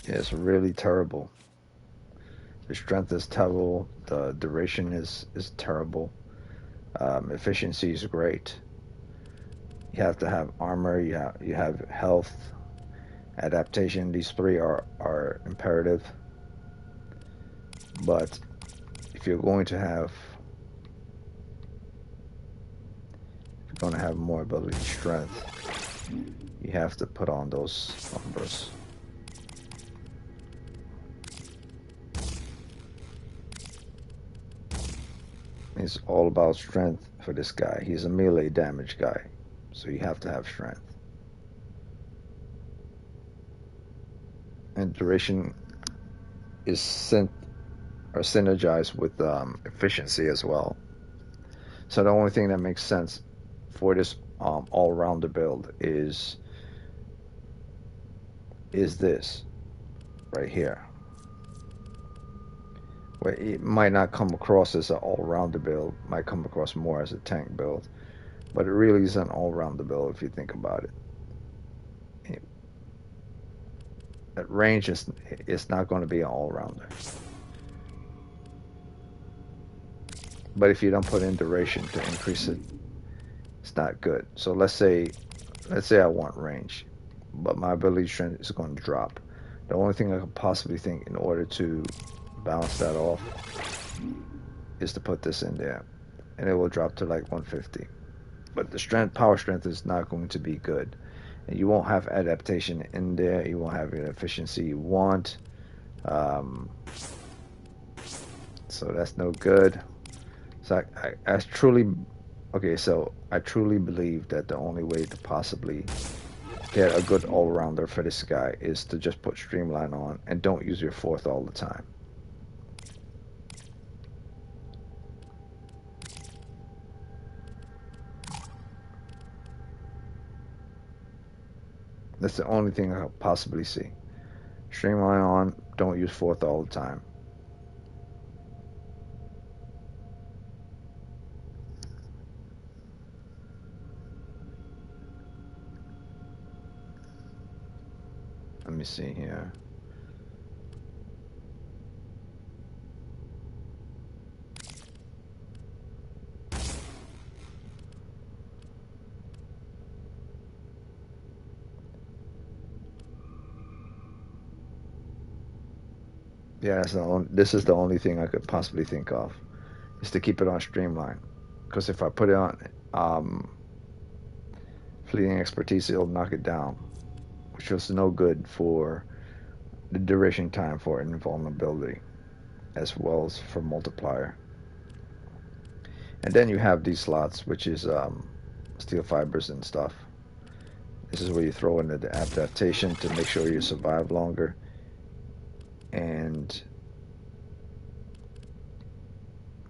Yeah, it's really terrible. The strength is terrible. The duration is terrible. Efficiency is great. You have to have armor. You have health, adaptation. These three are imperative. But if you're going to have more ability strength, you have to put on those numbers. It's all about strength for this guy. He's a melee damage guy, so you have to have strength. And duration is synergized with efficiency as well. So the only thing that makes sense for this all-rounder build is this right here. Where it might not come across as an all-rounder build, might come across more as a tank build, but it really is an all-rounder build if you think about it. At range, it's not going to be an all-rounder. But if you don't put in duration to increase it, it's not good. So let's say I want range, but my ability strength is going to drop. The only thing I could possibly think in order to balance that off is to put this in there, and it will drop to like 150. But the power strength is not going to be good, and you won't have adaptation in there. You won't have the efficiency you want. So that's no good. So I truly, okay, so I truly believe that the only way to possibly get a good all-rounder for this guy is to just put Streamline on and don't use your fourth all the time. That's the only thing I could possibly see. Streamline on, don't use fourth all the time. Let me see here. Yeah, this is the only thing I could possibly think of, is to keep it on Streamline. Because if I put it on Fleeting Expertise, it'll knock it down, which was no good for the duration time for invulnerability, as well as for multiplier. And then you have these slots, which is steel fibers and stuff. This is where you throw in the adaptation to make sure you survive longer. And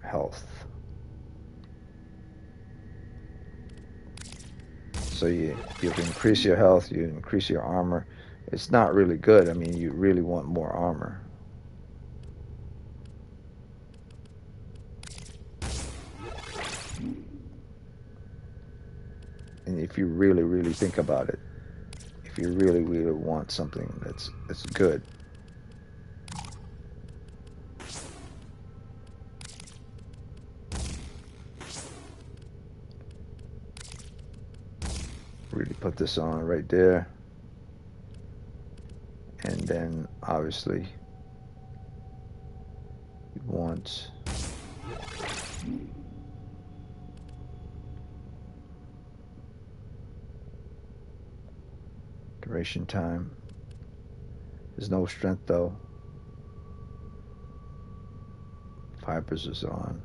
health. So you increase your health, you increase your armor. It's not really good. I mean, you really want more armor. And if you really, really think about it, if you really, really want something that's good, really put this on right there. And then obviously you want duration time. There's no strength though. Fibers is on.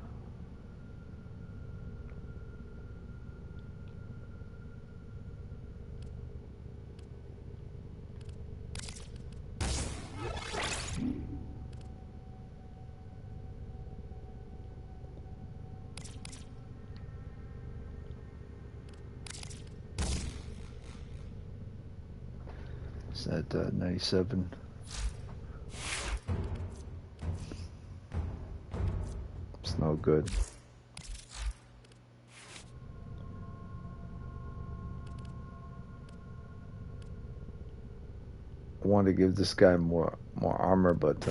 It's at 97. It's no good. I want to give this guy more armor, but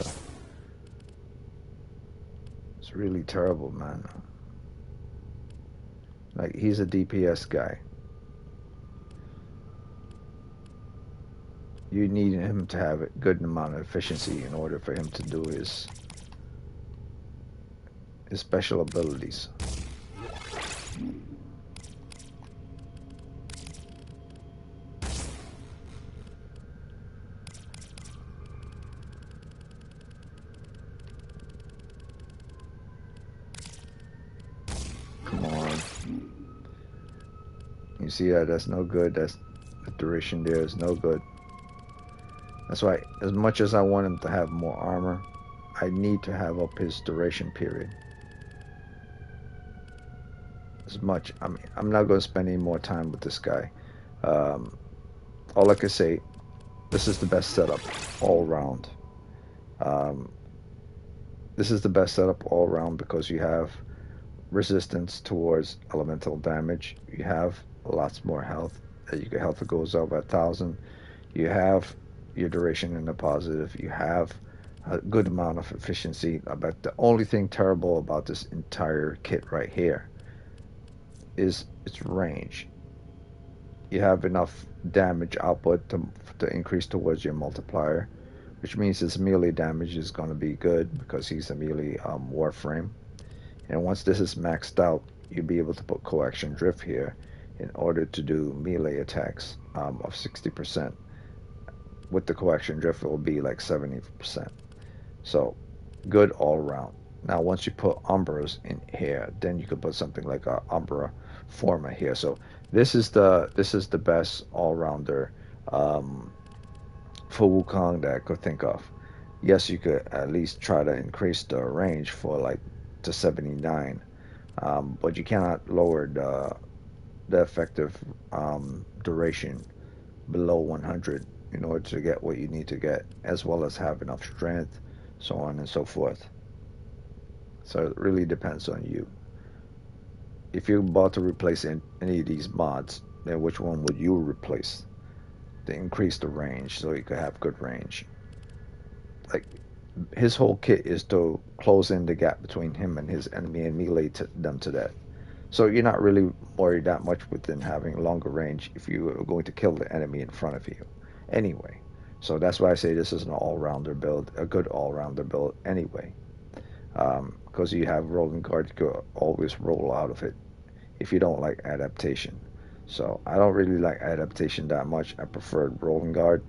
it's really terrible, man. Like, he's a DPS guy. You need him to have a good amount of efficiency in order for him to do his special abilities. Come on. You see that? That's no good. That's the duration there is no good. That's why, as much as I want him to have more armor, I need to have up his duration period. As much. I mean, I'm not going to spend any more time with this guy. All I can say, this is the best setup all around. This is the best setup all around because you have resistance towards elemental damage. You have lots more health. Your health goes up by 1,000. You have your duration in the positive. You have a good amount of efficiency. But the only thing terrible about this entire kit right here is its range. You have enough damage output to increase towards your multiplier, which means his melee damage is going to be good because he's a melee Warframe. And once this is maxed out, you'll be able to put coaction drift here in order to do melee attacks of 60%. With the coaction drift, it will be like 70%. So good all around. Now, once you put Umbras in here, then you could put something like a Umbra Forma here. So this is the best all rounder for Wukong that I could think of. Yes, you could at least try to increase the range for like to 79, but you cannot lower the effective duration below 100 in order to get what you need to get, as well as have enough strength, so on and so forth. So it really depends on you. If you're about to replace any of these mods, then which one would you replace to increase the range so you could have good range? Like his whole kit is to close in the gap between him and his enemy and melee them to death. So you're not really worried that much with them having longer range if you are going to kill the enemy in front of you. Anyway, so that's why I say this is an all-rounder build, a good all-rounder build anyway. Because you have rolling guard, you could always roll out of it if you don't like adaptation. So I don't really like adaptation that much. I prefer rolling guard.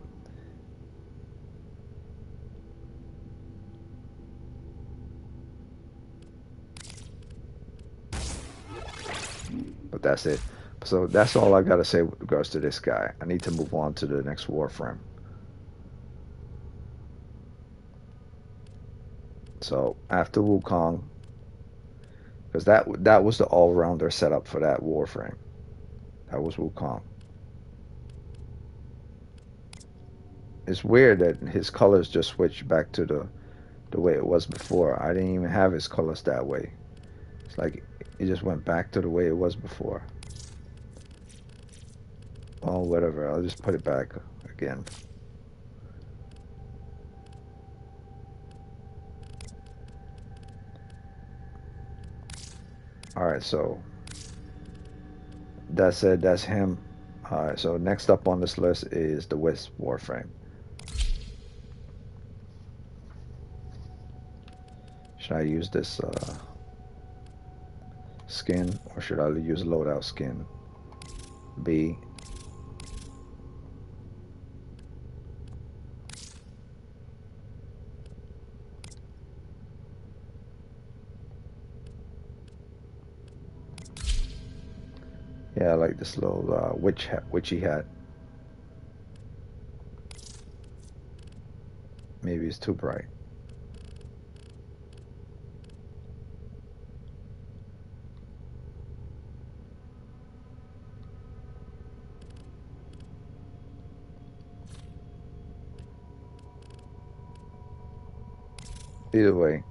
But that's it. So that's all I got to say with regards to this guy. I need to move on to the next Warframe. So after Wukong, because that was the all-rounder setup for that Warframe. That was Wukong. It's weird that his colors just switched back to the way it was before. I didn't even have his colors that way. It's like it just went back to the way it was before. Oh, whatever. I'll just put it back again. Alright, so that's it. That's him. Alright, so next up on this list is the Wisp Warframe. Should I use this skin, or should I use loadout skin? B. Yeah, I like this little witchy hat. Maybe it's too bright. Either way,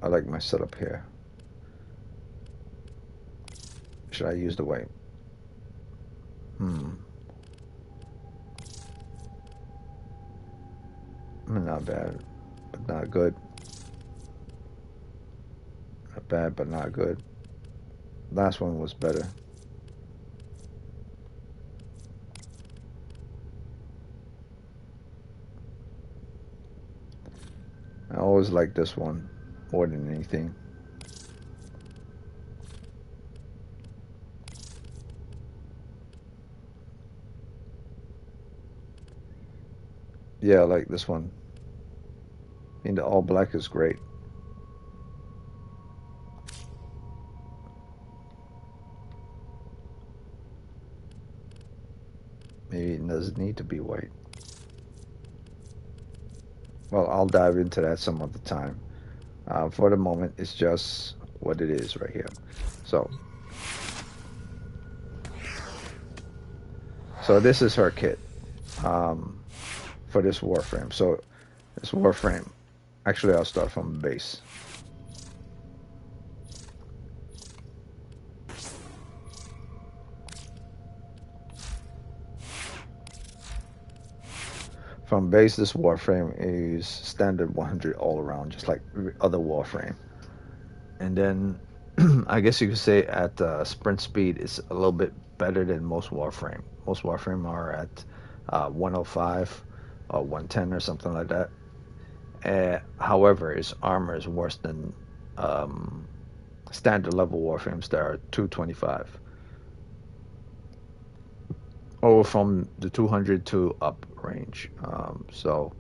I like my setup here. Should I use the white? Not bad, but not good. Not bad, but not good. Last one was better. I always like this one more than anything. Yeah, I like this one. I mean, the all black is great. Maybe it doesn't need to be white. Well, I'll dive into that some other time. For the moment, it's just what it is right here. So this is her kit for this Warframe. So this Warframe, actually I'll start from the base. From base, this Warframe is standard 100 all around, just like other Warframe. And then I guess you could say at sprint speed, it's a little bit better than most Warframe. Most Warframe are at 105 or 110 or something like that. However, its armor is worse than um, standard level Warframes that are 225. Or from the 200 to up range. So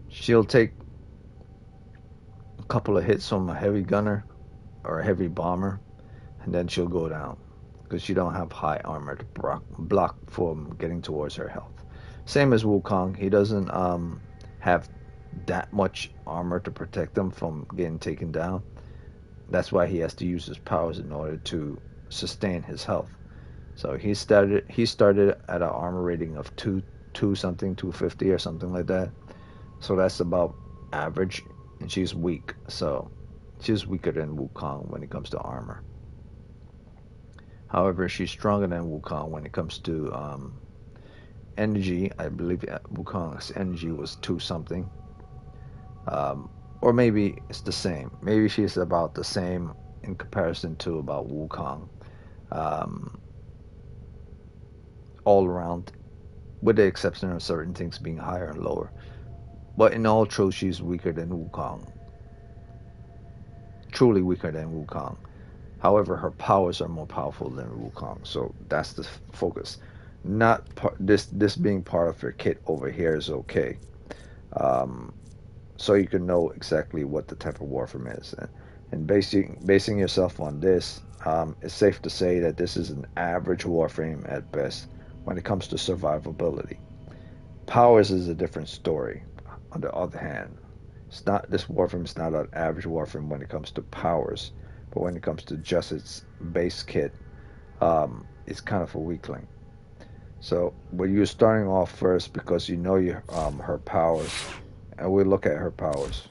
she'll take a couple of hits from a heavy gunner or a heavy bomber, and then she'll go down because she don't have high armor to block from getting towards her health. Same as Wukong, he doesn't have that much armor to protect him from getting taken down. That's why he has to use his powers in order to sustain his health. So he started at an armor rating of two something, 250 or something like that. So that's about average, and she's weak. So she's weaker than Wukong when it comes to armor. However, she's stronger than Wukong when it comes to energy. I believe Wukong's energy was two something, or maybe it's the same. Maybe she's about the same in comparison to about Wukong. Um, all around, with the exception of certain things being higher and lower. But in all truth, she's weaker than Wukong. Truly weaker than Wukong. However, her powers are more powerful than Wukong, so that's the focus. Not this being part of your kit over here is okay. Um, so you can know exactly what the type of Warframe is, and basing yourself on this, it's safe to say that this is an average Warframe at best when it comes to survivability. Powers is a different story. On the other hand, it's not this Warframe is not an average Warframe when it comes to powers, but when it comes to just its base kit, it's kind of a weakling. So when you're starting off first because you know her powers, and we look at her powers.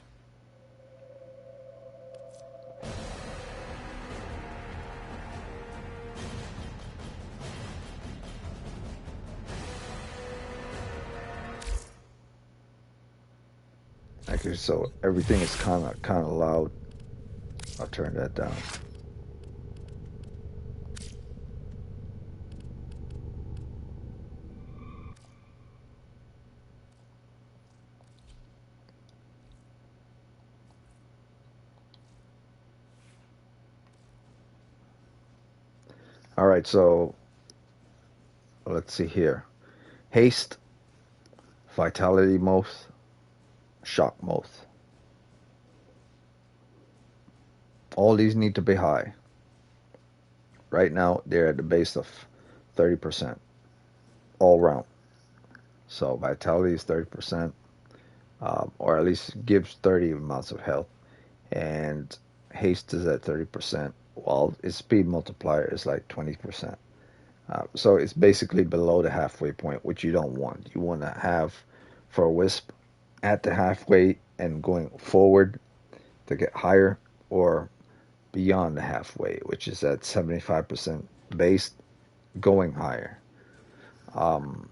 Okay, so everything is kind of loud. I'll turn that down. All right, so let's see here. Haste, vitality most, shock most. All these need to be high. Right now, they're at the base of 30% all round. So vitality is 30%, or at least gives 30 amounts of health. And haste is at 30%, while its speed multiplier is like 20%. So it's basically below the halfway point, which you don't want. You want to have for a wisp at the halfway and going forward to get higher, or beyond the halfway, which is at 75% base, going higher. Um,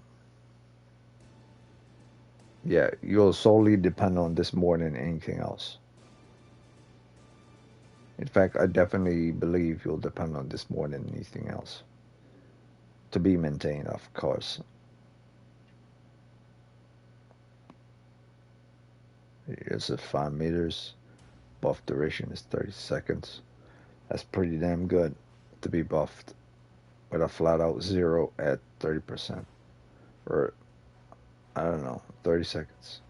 yeah, you'll solely depend on this more than anything else. In fact, I definitely believe you'll depend on this more than anything else. To be maintained, of course. It's at 5 meters. Buff duration is 30 seconds. That's pretty damn good to be buffed with a flat out zero at 30%. Or, I don't know, 30 seconds.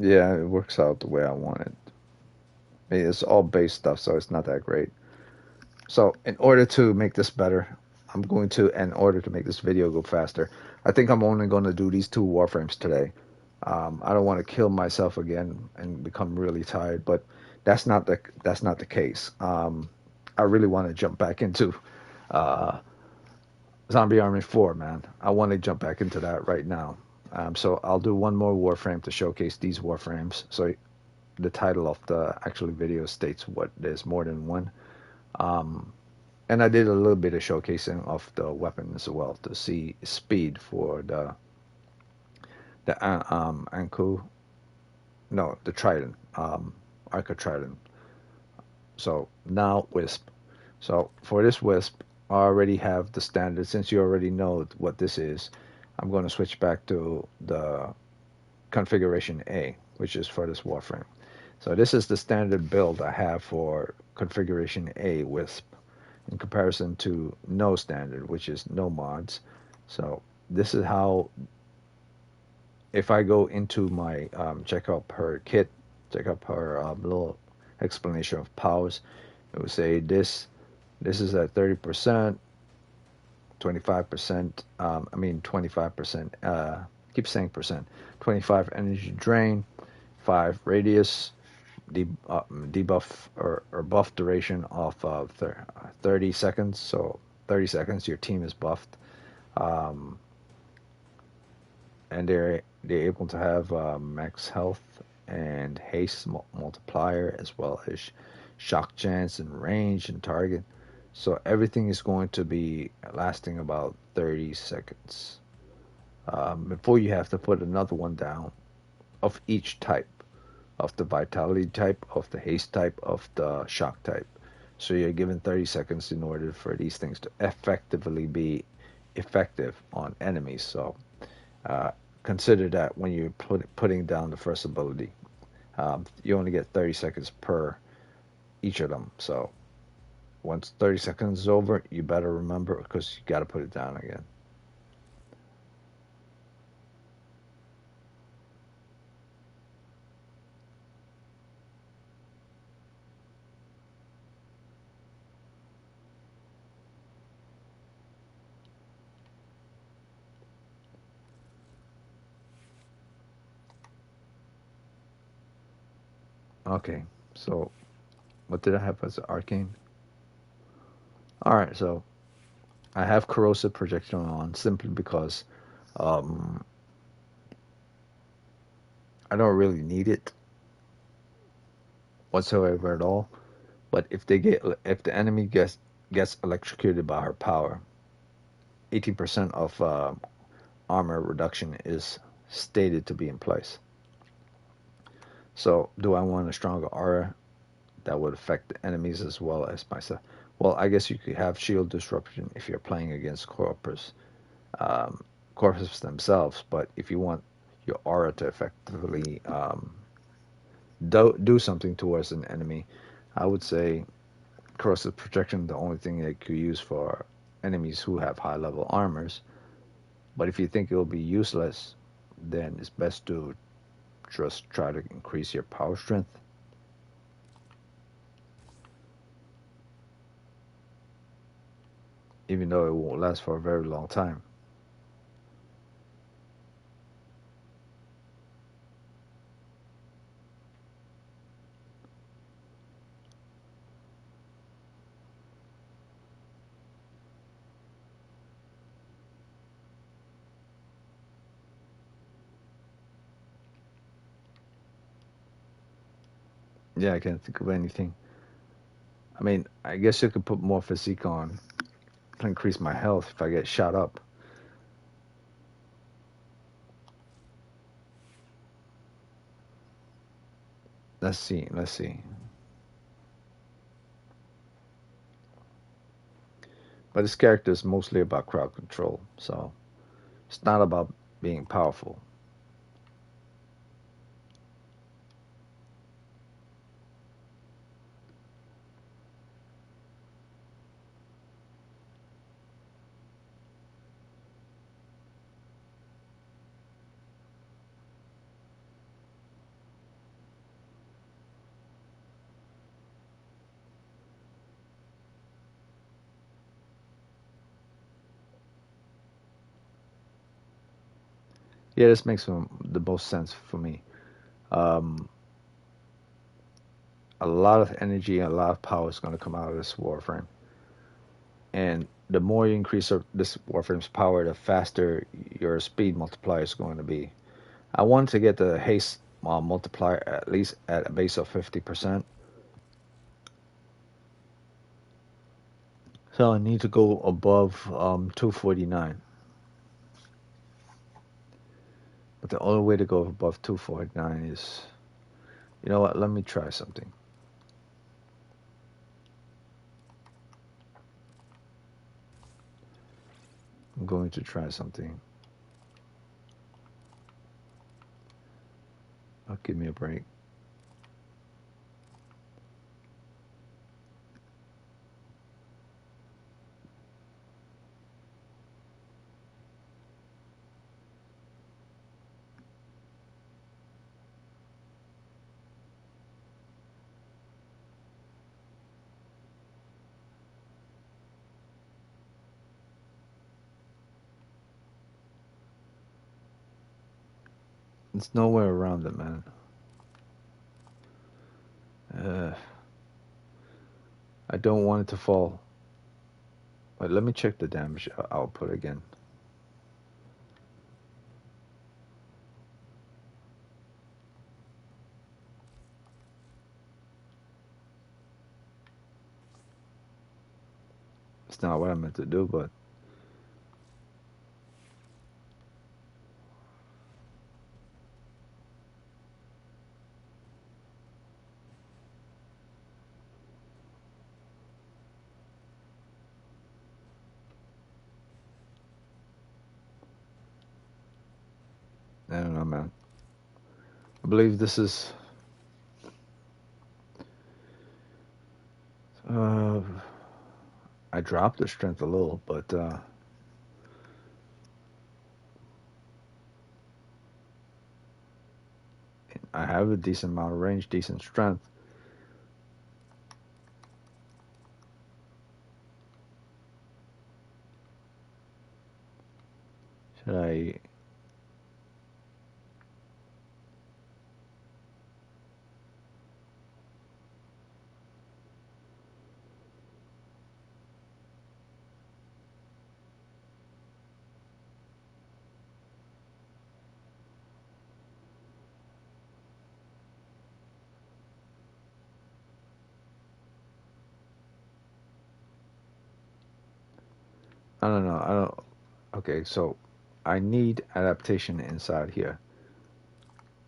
Yeah, it works out the way I want it. I mean, it's all base stuff, so it's not that great. So in order to make this better, in order to make this video go faster, I think I'm only going to do these two Warframes today. I don't want to kill myself again and become really tired, but that's not the case. I really want to jump back into uh, Zombie Army 4, man. I want to jump back into that right now. So I'll do one more Warframe to showcase these Warframes. So the title of the actual video states what there's more than one. Um, and I did a little bit of showcasing of the weapon as well to see speed for the Anku, no, the Trident, Arca Trident. So now Wisp. So for this Wisp, I already have the standard. Since you already know what this is, I'm going to switch back to the configuration A, which is for this Warframe. So this is the standard build I have for configuration A Wisp in comparison to no standard, which is no mods. So this is how, if I go into my check out her kit, check out her little explanation of powers, it would say this is at 30%, 25%, I mean 25%, keep saying percent, 25 energy drain, 5 radius, debuff or buff duration of 30 seconds. So 30 seconds, your team is buffed, um, and they're able to have max health and haste multiplier as well as shock chance and range and target. So everything is going to be lasting about 30 seconds before you have to put another one down of each type, of the vitality type, of the haste type, of the shock type. So you're given 30 seconds in order for these things to effectively be effective on enemies. So uh, consider that when you're putting down the first ability. You only get 30 seconds per each of them. So once 30 seconds is over, you better remember because you got to put it down again. Okay, so what did I have as arcane? Alright, so I have corrosive projection on simply because um, I don't really need it whatsoever at all. But if the enemy gets electrocuted by her power, 18% of armor reduction is stated to be in place. So do I want a stronger aura that would affect the enemies as well as myself? Well, I guess you could have shield disruption if you're playing against um, corpses themselves. But if you want your aura to effectively do something towards an enemy, I would say corrosive protection the only thing they could use for enemies who have high level armors. But if you think it will be useless, then it's best to just try to increase your power strength. Even though it won't last for a very long time. Yeah, I can't think of anything. I mean, I guess you could put more physique on to increase my health if I get shot up. Let's see, let's see. But this character is mostly about crowd control, so it's not about being powerful. Yeah, this makes the most sense for me. Um, a lot of energy, a lot of power is going to come out of this Warframe. And the more you increase this Warframe's power, the faster your speed multiplier is going to be. I want to get the haste multiplier at least at a base of 50%. So I need to go above 249. But the only way to go above 249 is, you know what, let me try something. I'm going to try something. Give me a break. It's nowhere around it, man. I don't want it to fall. But let me check the damage output again. It's not what I meant to do, but I don't know, man. I believe this is I dropped the strength a little, but I have a decent amount of range, decent strength. Should I? I don't know. I don't. Okay, so I need adaptation inside here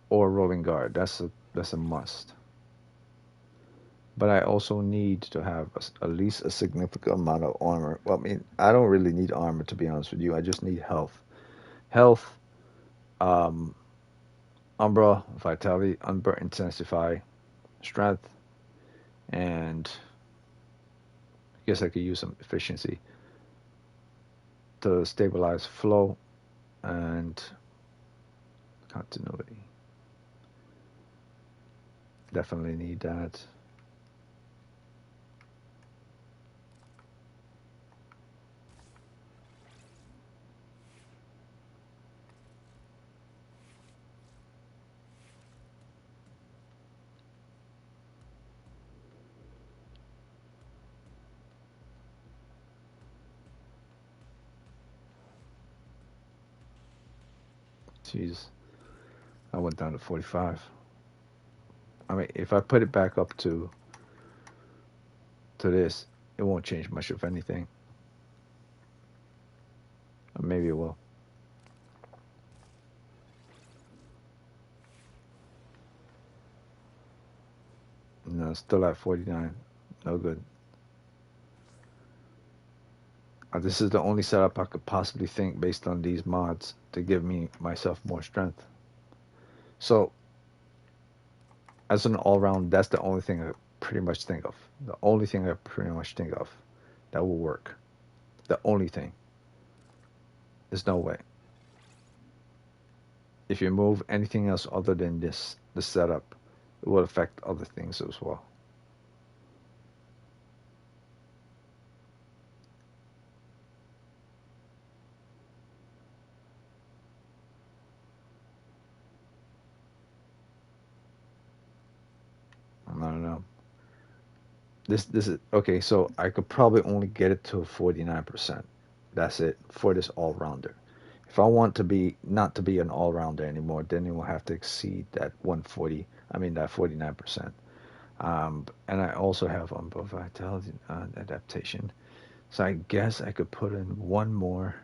or rolling guard. That's a must. But I also need to have at least a significant amount of armor. Well, I mean, I don't really need armor to be honest with you. I just need health. Health, um, Umbra, Vitality, Unburnt Intensify, Strength, and I guess I could use some efficiency to stabilize flow and continuity. Definitely need that. Jeez, I went down to 45. I mean, if I put it back up to this, it won't change much of anything. Or maybe it will. No, still at 49. No good. This is the only setup I could possibly think based on these mods to give me myself more strength. So, as an all-round, that's the only thing I pretty much think of. The only thing I pretty much think of that will work. The only thing. There's no way. If you move anything else other than this, the setup, it will affect other things as well. This is okay. So I could probably only get it to 49%. That's it for this all rounder. If I want to be not to be an all rounder anymore, then it will have to exceed that 140. I mean that 49%. And I also have unbuff vitality adaptation. So I guess I could put in one more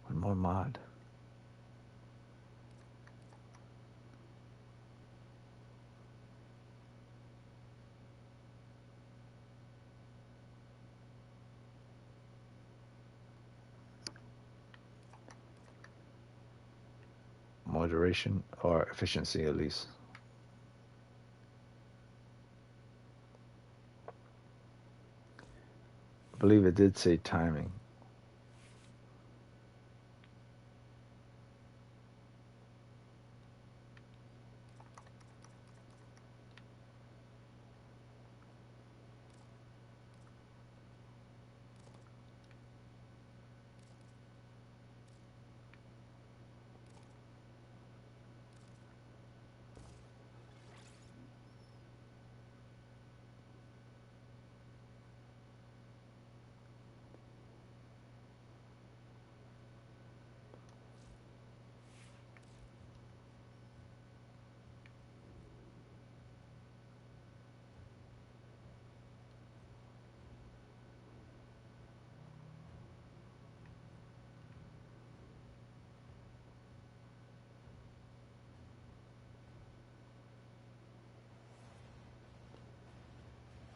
mod. Moderation or efficiency at least. I believe it did say timing.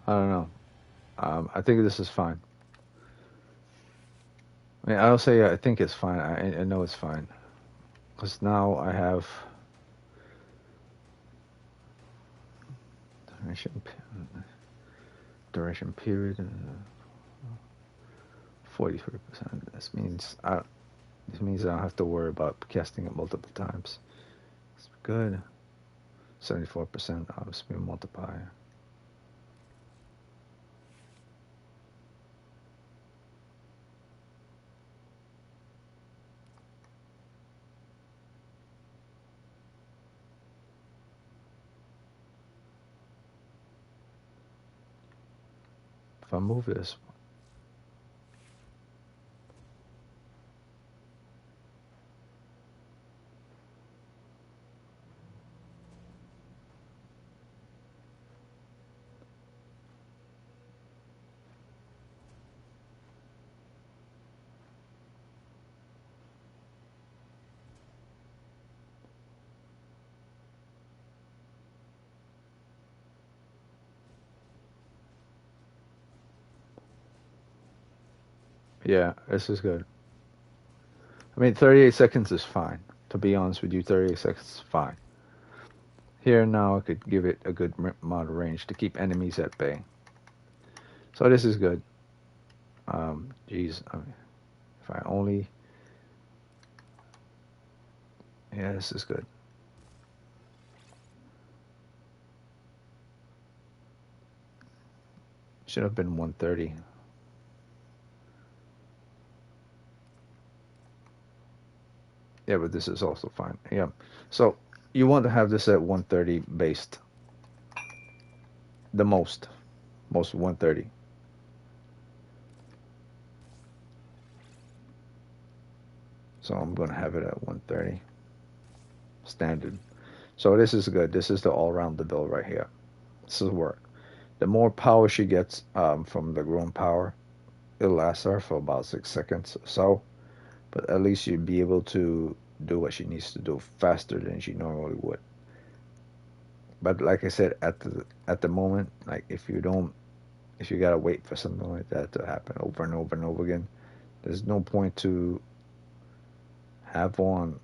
I don't know. I think this is fine. I mean, I'll say I think it's fine. I know it's fine because now I have duration duration period 43%. This means I don't have to worry about casting it multiple times. It's good. 74% auto speed multiplier. If I move this, yeah, this is good. I mean, 38 seconds is fine. To be honest with you, 38 seconds is fine. Here now, I could give it a good amount of range to keep enemies at bay. So this is good. Geez, I mean, if I only, yeah, this is good. Should have been 130. Yeah, but this is also fine. Yeah. So you want to have this at 130 based. The most 130. So I'm going to have it at 130 standard. So this is good. This is the all-round build right here. This will work. The more power she gets from the grown power, it'll last her for about 6 seconds or so. But at least you'd be able to do what she needs to do faster than she normally would. But like I said, at the moment, like if you gotta wait for something like that to happen over and over and over again, there's no point to have on.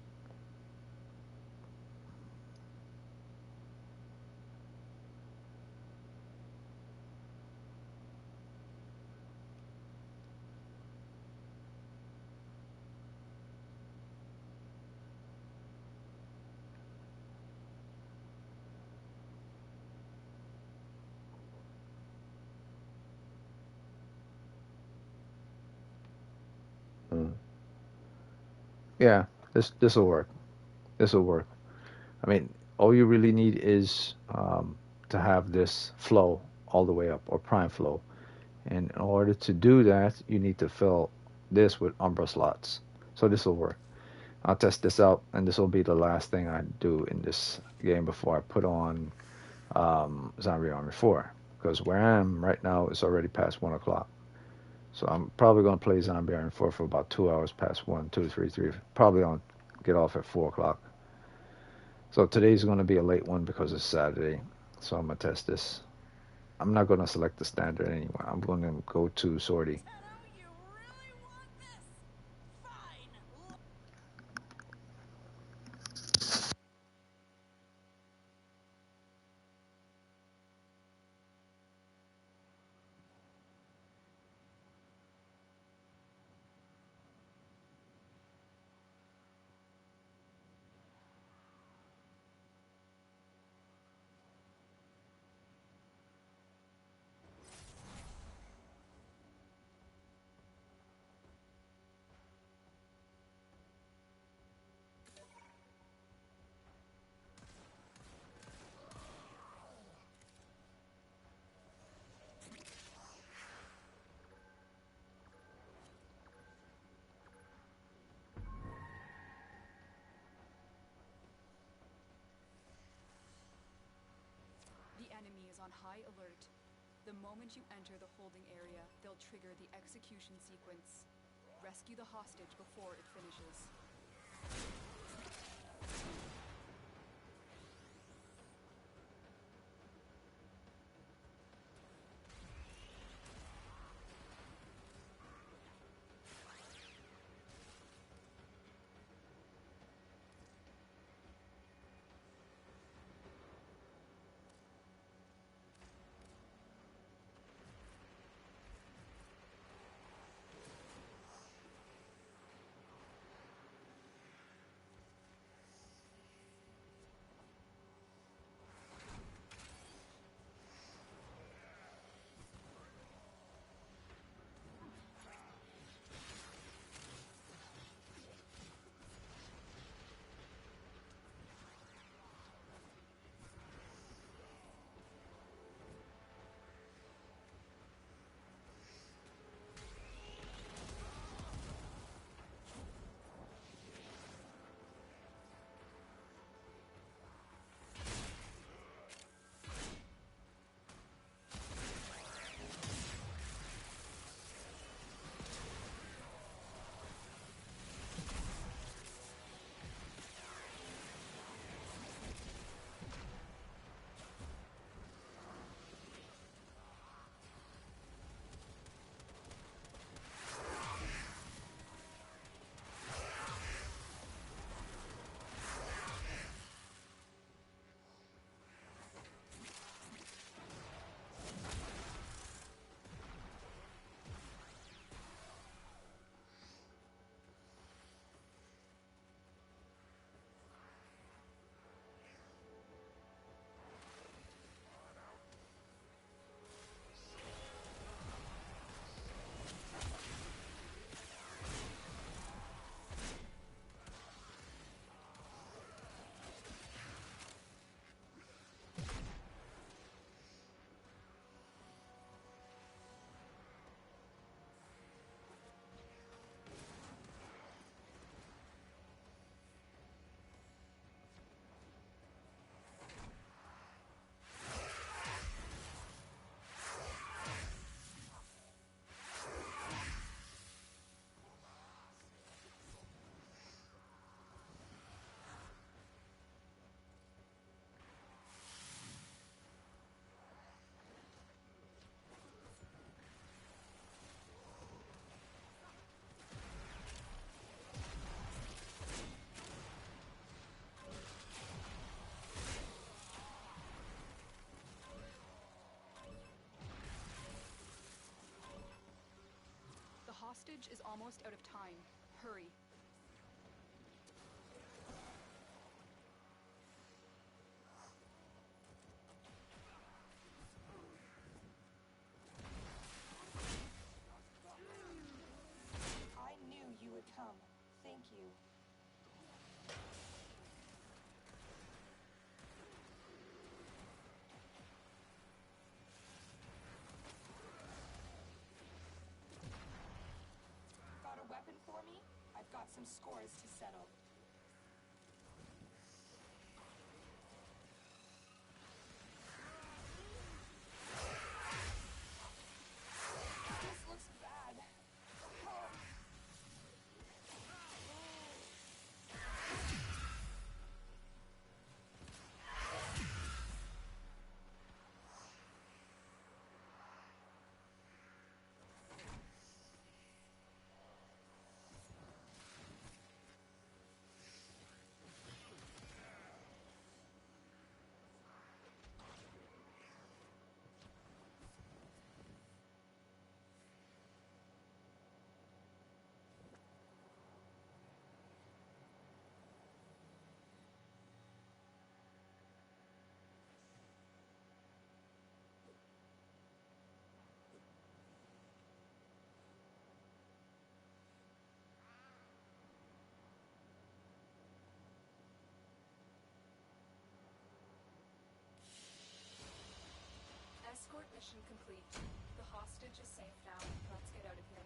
Mm. Yeah, this will work. This will work. I mean, all you really need is to have this flow all the way up, or prime flow. And in order to do that, you need to fill this with Umbra slots. So this will work. I'll test this out, and this will be the last thing I do in this game before I put on Zombie Army 4. Because where I am right now, it's already past 1 o'clock. So I'm probably going to play Zombie Army 4 for about 2 hours past 1, 2, 3, 3. Probably going to get off at 4 o'clock. So today's going to be a late one because it's Saturday. So I'm going to test this. I'm not going to select the standard anyway. I'm going to go to Sortie. The enemy is on high alert. The moment you enter the holding area, they'll trigger the execution sequence. Rescue the hostage before it finishes. hostage is almost out of time. Hurry. I knew you would come. Thank you. some scores to settle. This looks bad. Escort mission complete. The hostage is safe now. Let's get out of here.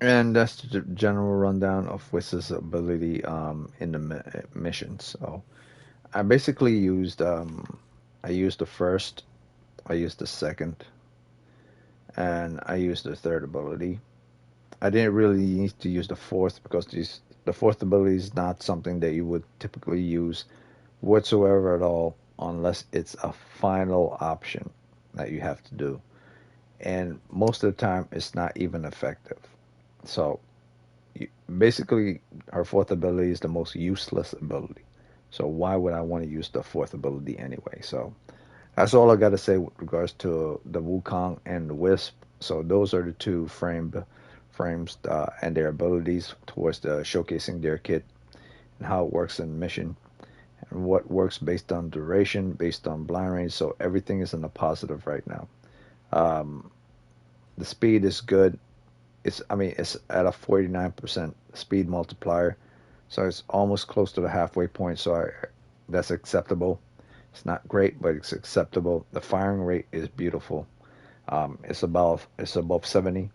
And that's the general rundown of Wisp's ability in the mission. So I basically used I used the first, I used the second, and I used the third ability. I didn't really need to use the fourth because the fourth ability is not something that you would typically use whatsoever at all unless it's a final option that you have to do. And most of the time, it's not even effective. So basically, her fourth ability is the most useless ability. So why would I want to use the fourth ability anyway? So that's all I got to say with regards to the Wukong and the Wisp. So those are the two frames and their abilities towards showcasing their kit and how it works in mission and what works based on duration, based on blind range. So everything is in the positive right now. Um, the speed is good. It's at a 49% speed multiplier, so it's almost close to the halfway point. So that's acceptable. It's not great, but it's acceptable. The firing rate is beautiful. It's above 70%,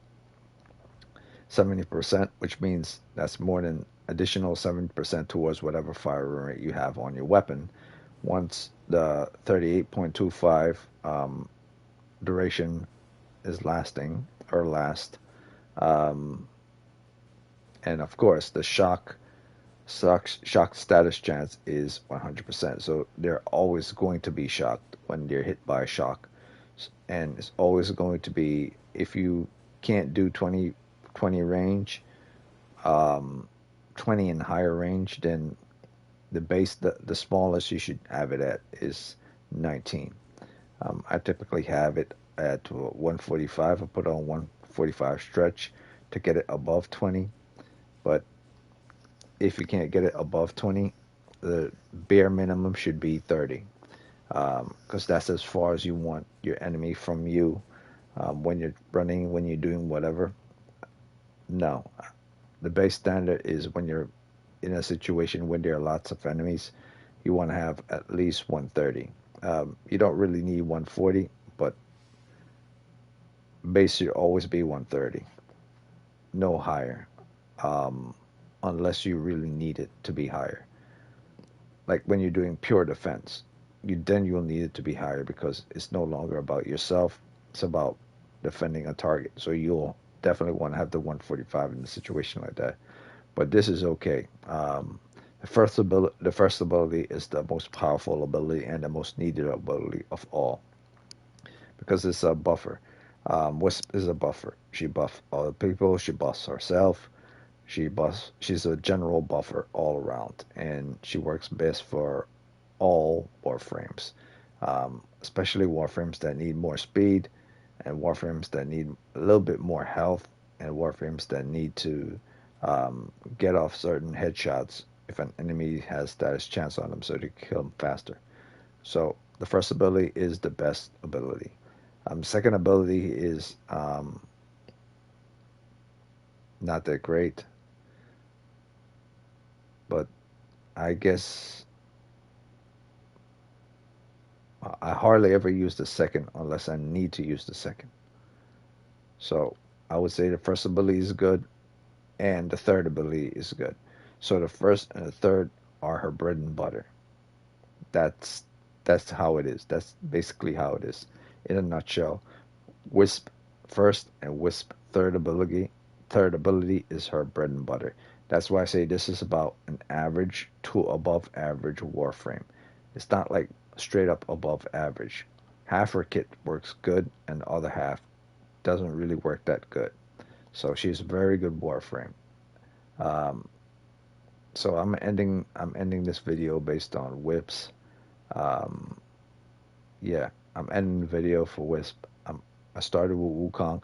which means that's more than additional 70% towards whatever firing rate you have on your weapon. Once the 38.25 duration is lasting or last, um, and of course the shock status chance is 100%. So they're always going to be shocked when they're hit by a shock, and it's always going to be, if you can't do 20 range, um, 20 and higher range, then the smallest you should have it at is 19. I typically have it at 145. I put on 145 stretch to get it above 20. But if you can't get it above 20, the bare minimum should be 30, because that's as far as you want your enemy from you when you're running, when you're doing whatever. No, the base standard is when you're in a situation when there are lots of enemies, you want to have at least 130. You don't really need 140, but base should always be 130, no higher, um, unless you really need it to be higher. Like when you're doing pure defense, you'll need it to be higher because it's no longer about yourself; it's about defending a target. So you'll definitely want to have the 145 in a situation like that. But this is okay. The first ability is the most powerful ability and the most needed ability of all because it's a buffer. Wisp is a buffer. She buffs other people. She buffs herself. She's a general buffer all around, and she works best for all warframes, especially warframes that need more speed, and warframes that need a little bit more health, and warframes that need to get off certain headshots if an enemy has status chance on them, so to kill them faster. So the first ability is the best ability. Second ability is not that great, but I guess I hardly ever use the second unless I need to use the second. So I would say the first ability is good and the third ability is good. So the first and the third are her bread and butter. That's that's how it is. That's basically how it is in a nutshell. Wisp first and Wisp third ability is her bread and butter. That's why I say this is about an average to above average Warframe. It's not like straight up above average. Half her kit works good and the other half doesn't really work that good. So she's a very good Warframe. Um, so I'm ending this video based on Whips. Um, yeah, I'm ending the video for Wisp. I started with Wukong.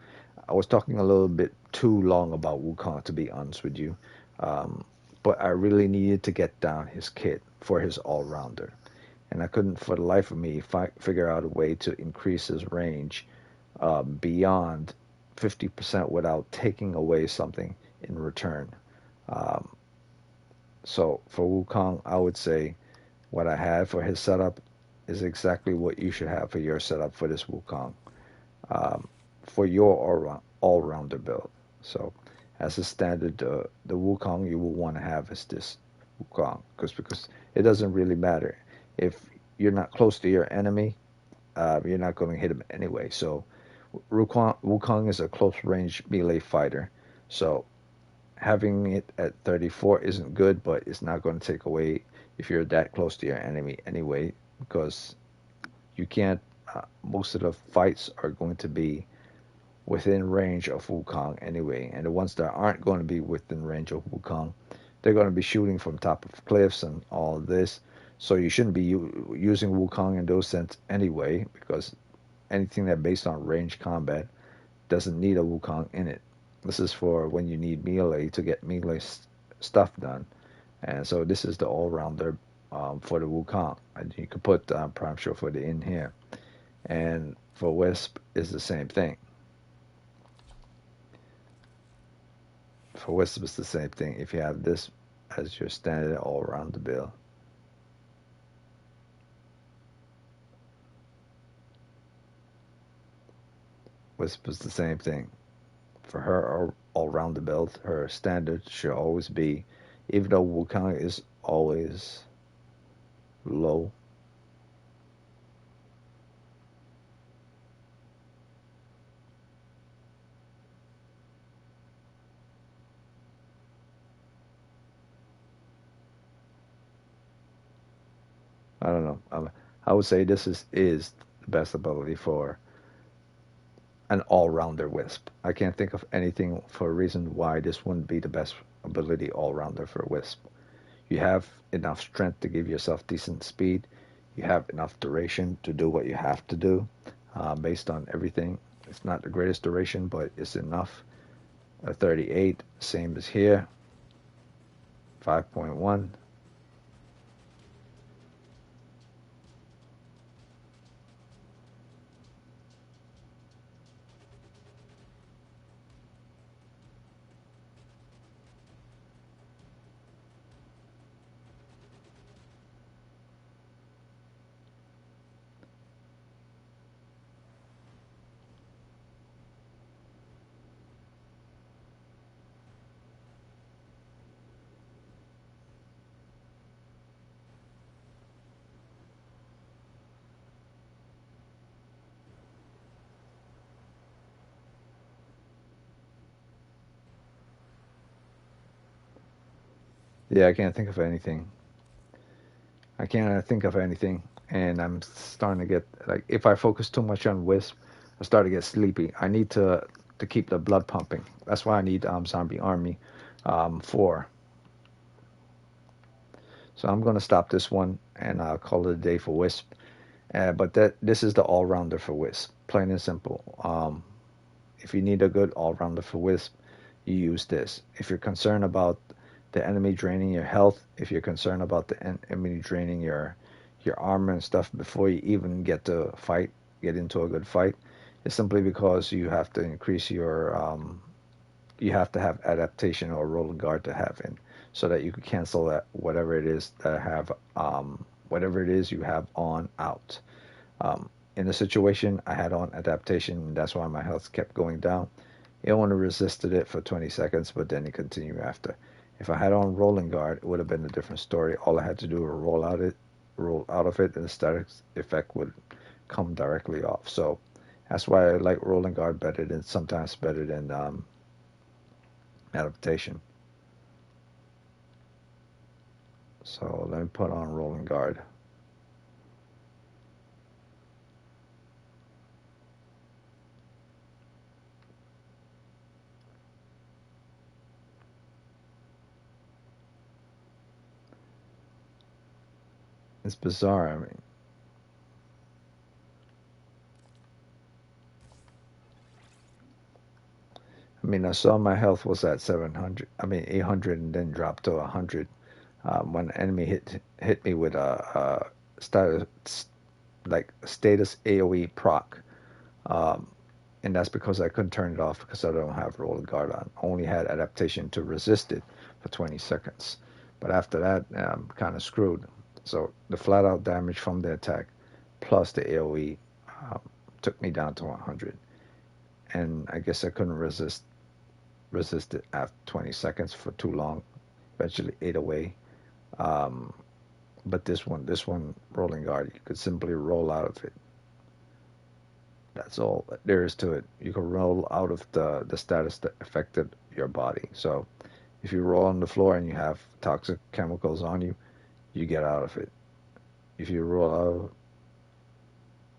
I was talking a little bit too long about Wukong, to be honest with you. Um, but I really needed to get down his kit for his all-rounder. And I couldn't, for the life of me, figure out a way to increase his range beyond 50% without taking away something in return. Um, so for Wukong, I would say what I had for his setup is exactly what you should have for your setup for this Wukong, um, for your all-rounder build. So as a standard, the Wukong you will want to have is this Wukong, because it doesn't really matter if you're not close to your enemy, you're not going to hit him anyway. So Wukong is a close range melee fighter. So having it at 34 isn't good, but it's not going to take away if you're that close to your enemy anyway, because you can't. Most of the fights are going to be within range of Wukong anyway, and the ones that aren't going to be within range of Wukong, they're going to be shooting from top of cliffs and all of this. So you shouldn't be using Wukong in those sense anyway, because anything that based on range combat doesn't need a Wukong in it. This is for when you need melee to get melee stuff done. And so this is the all-rounder for the Wukong. And you could put Prime Surefoot in here. And for Wisp is the same thing. For Wisp it's the same thing. If you have this as your standard all-rounder build. Wisp is the same thing. For her all-rounder build, her standard should always be, even though Wukong is always low, I don't know. I would say this is the best ability for an all-rounder Wisp. I can't think of anything for a reason why this wouldn't be the best ability all-rounder for Wisp. You have enough strength to give yourself decent speed. You have enough duration to do what you have to do based on everything. It's not the greatest duration, but it's enough. A 38, same as here. 5.1. Yeah, I can't think of anything. I can't think of anything, and I'm starting to get like if I focus too much on Wisp, I start to get sleepy. I need to keep the blood pumping. That's why I need Zombie Army 4. So I'm going to stop this one and call it a day for Wisp. But this is the all-rounder for Wisp, plain and simple. If you need a good all-rounder for Wisp, you use this. If you're concerned about the enemy draining your health, if you're concerned about the enemy draining your armor and stuff before you even get into a good fight, it's simply because you have to increase your you have to have adaptation or roll guard to have in, so that you can cancel that whatever it is whatever it is you have on out. In the situation, I had on adaptation, and that's why my health kept going down. It only resisted it for 20 seconds, but then it continued after. If I had on rolling guard, it would have been a different story. All I had to do was roll out of it, and the static effect would come directly off. So that's why I like rolling guard sometimes better than adaptation. So let me put on rolling guard. It's bizarre. I saw my health was at 800, and then dropped to 100 when an enemy hit me with a status AOE proc, and that's because I couldn't turn it off because I don't have roll guard on. I only had adaptation to resist it for 20 seconds, but after that, I'm kind of screwed. So the flat out damage from the attack plus the AOE took me down to 100, and I guess I couldn't resist it after 20 seconds for too long. Eventually ate away. But this one rolling guard, you could simply roll out of it. That's all there is to it. You can roll out of the status that affected your body. So if you roll on the floor and you have toxic chemicals on you, you get out of it. If you roll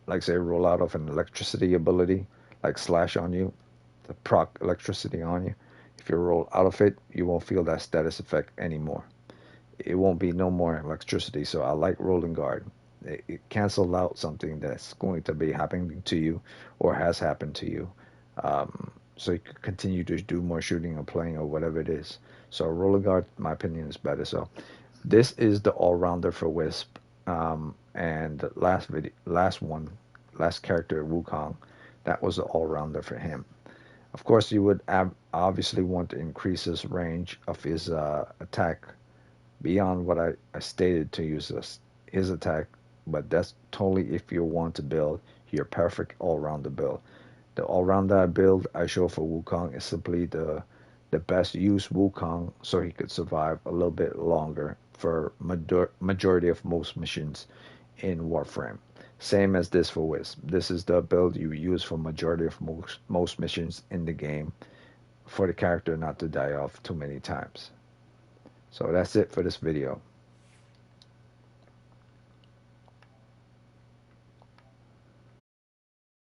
out, roll out of an electricity ability, like slash on you, the proc electricity on you, if you roll out of it, you won't feel that status effect anymore. It won't be no more electricity. So I like rolling guard. It cancels out something that's going to be happening to you or has happened to you. So you can continue to do more shooting or playing or whatever it is. So rolling guard, in my opinion, is better. So this is the all-rounder for Wisp. And the last character, Wukong, that was the all-rounder for him. Of course, you would obviously want to increase his range of his attack beyond what I stated to use his attack, but that's totally if you want to build your perfect all-rounder build. The all-rounder build I show for Wukong is simply the best use Wukong so he could survive a little bit longer for majority of most missions in Warframe. Same as this for Wisp. This is the build you use for majority of most missions in the game for the character not to die off too many times. So that's it for this video.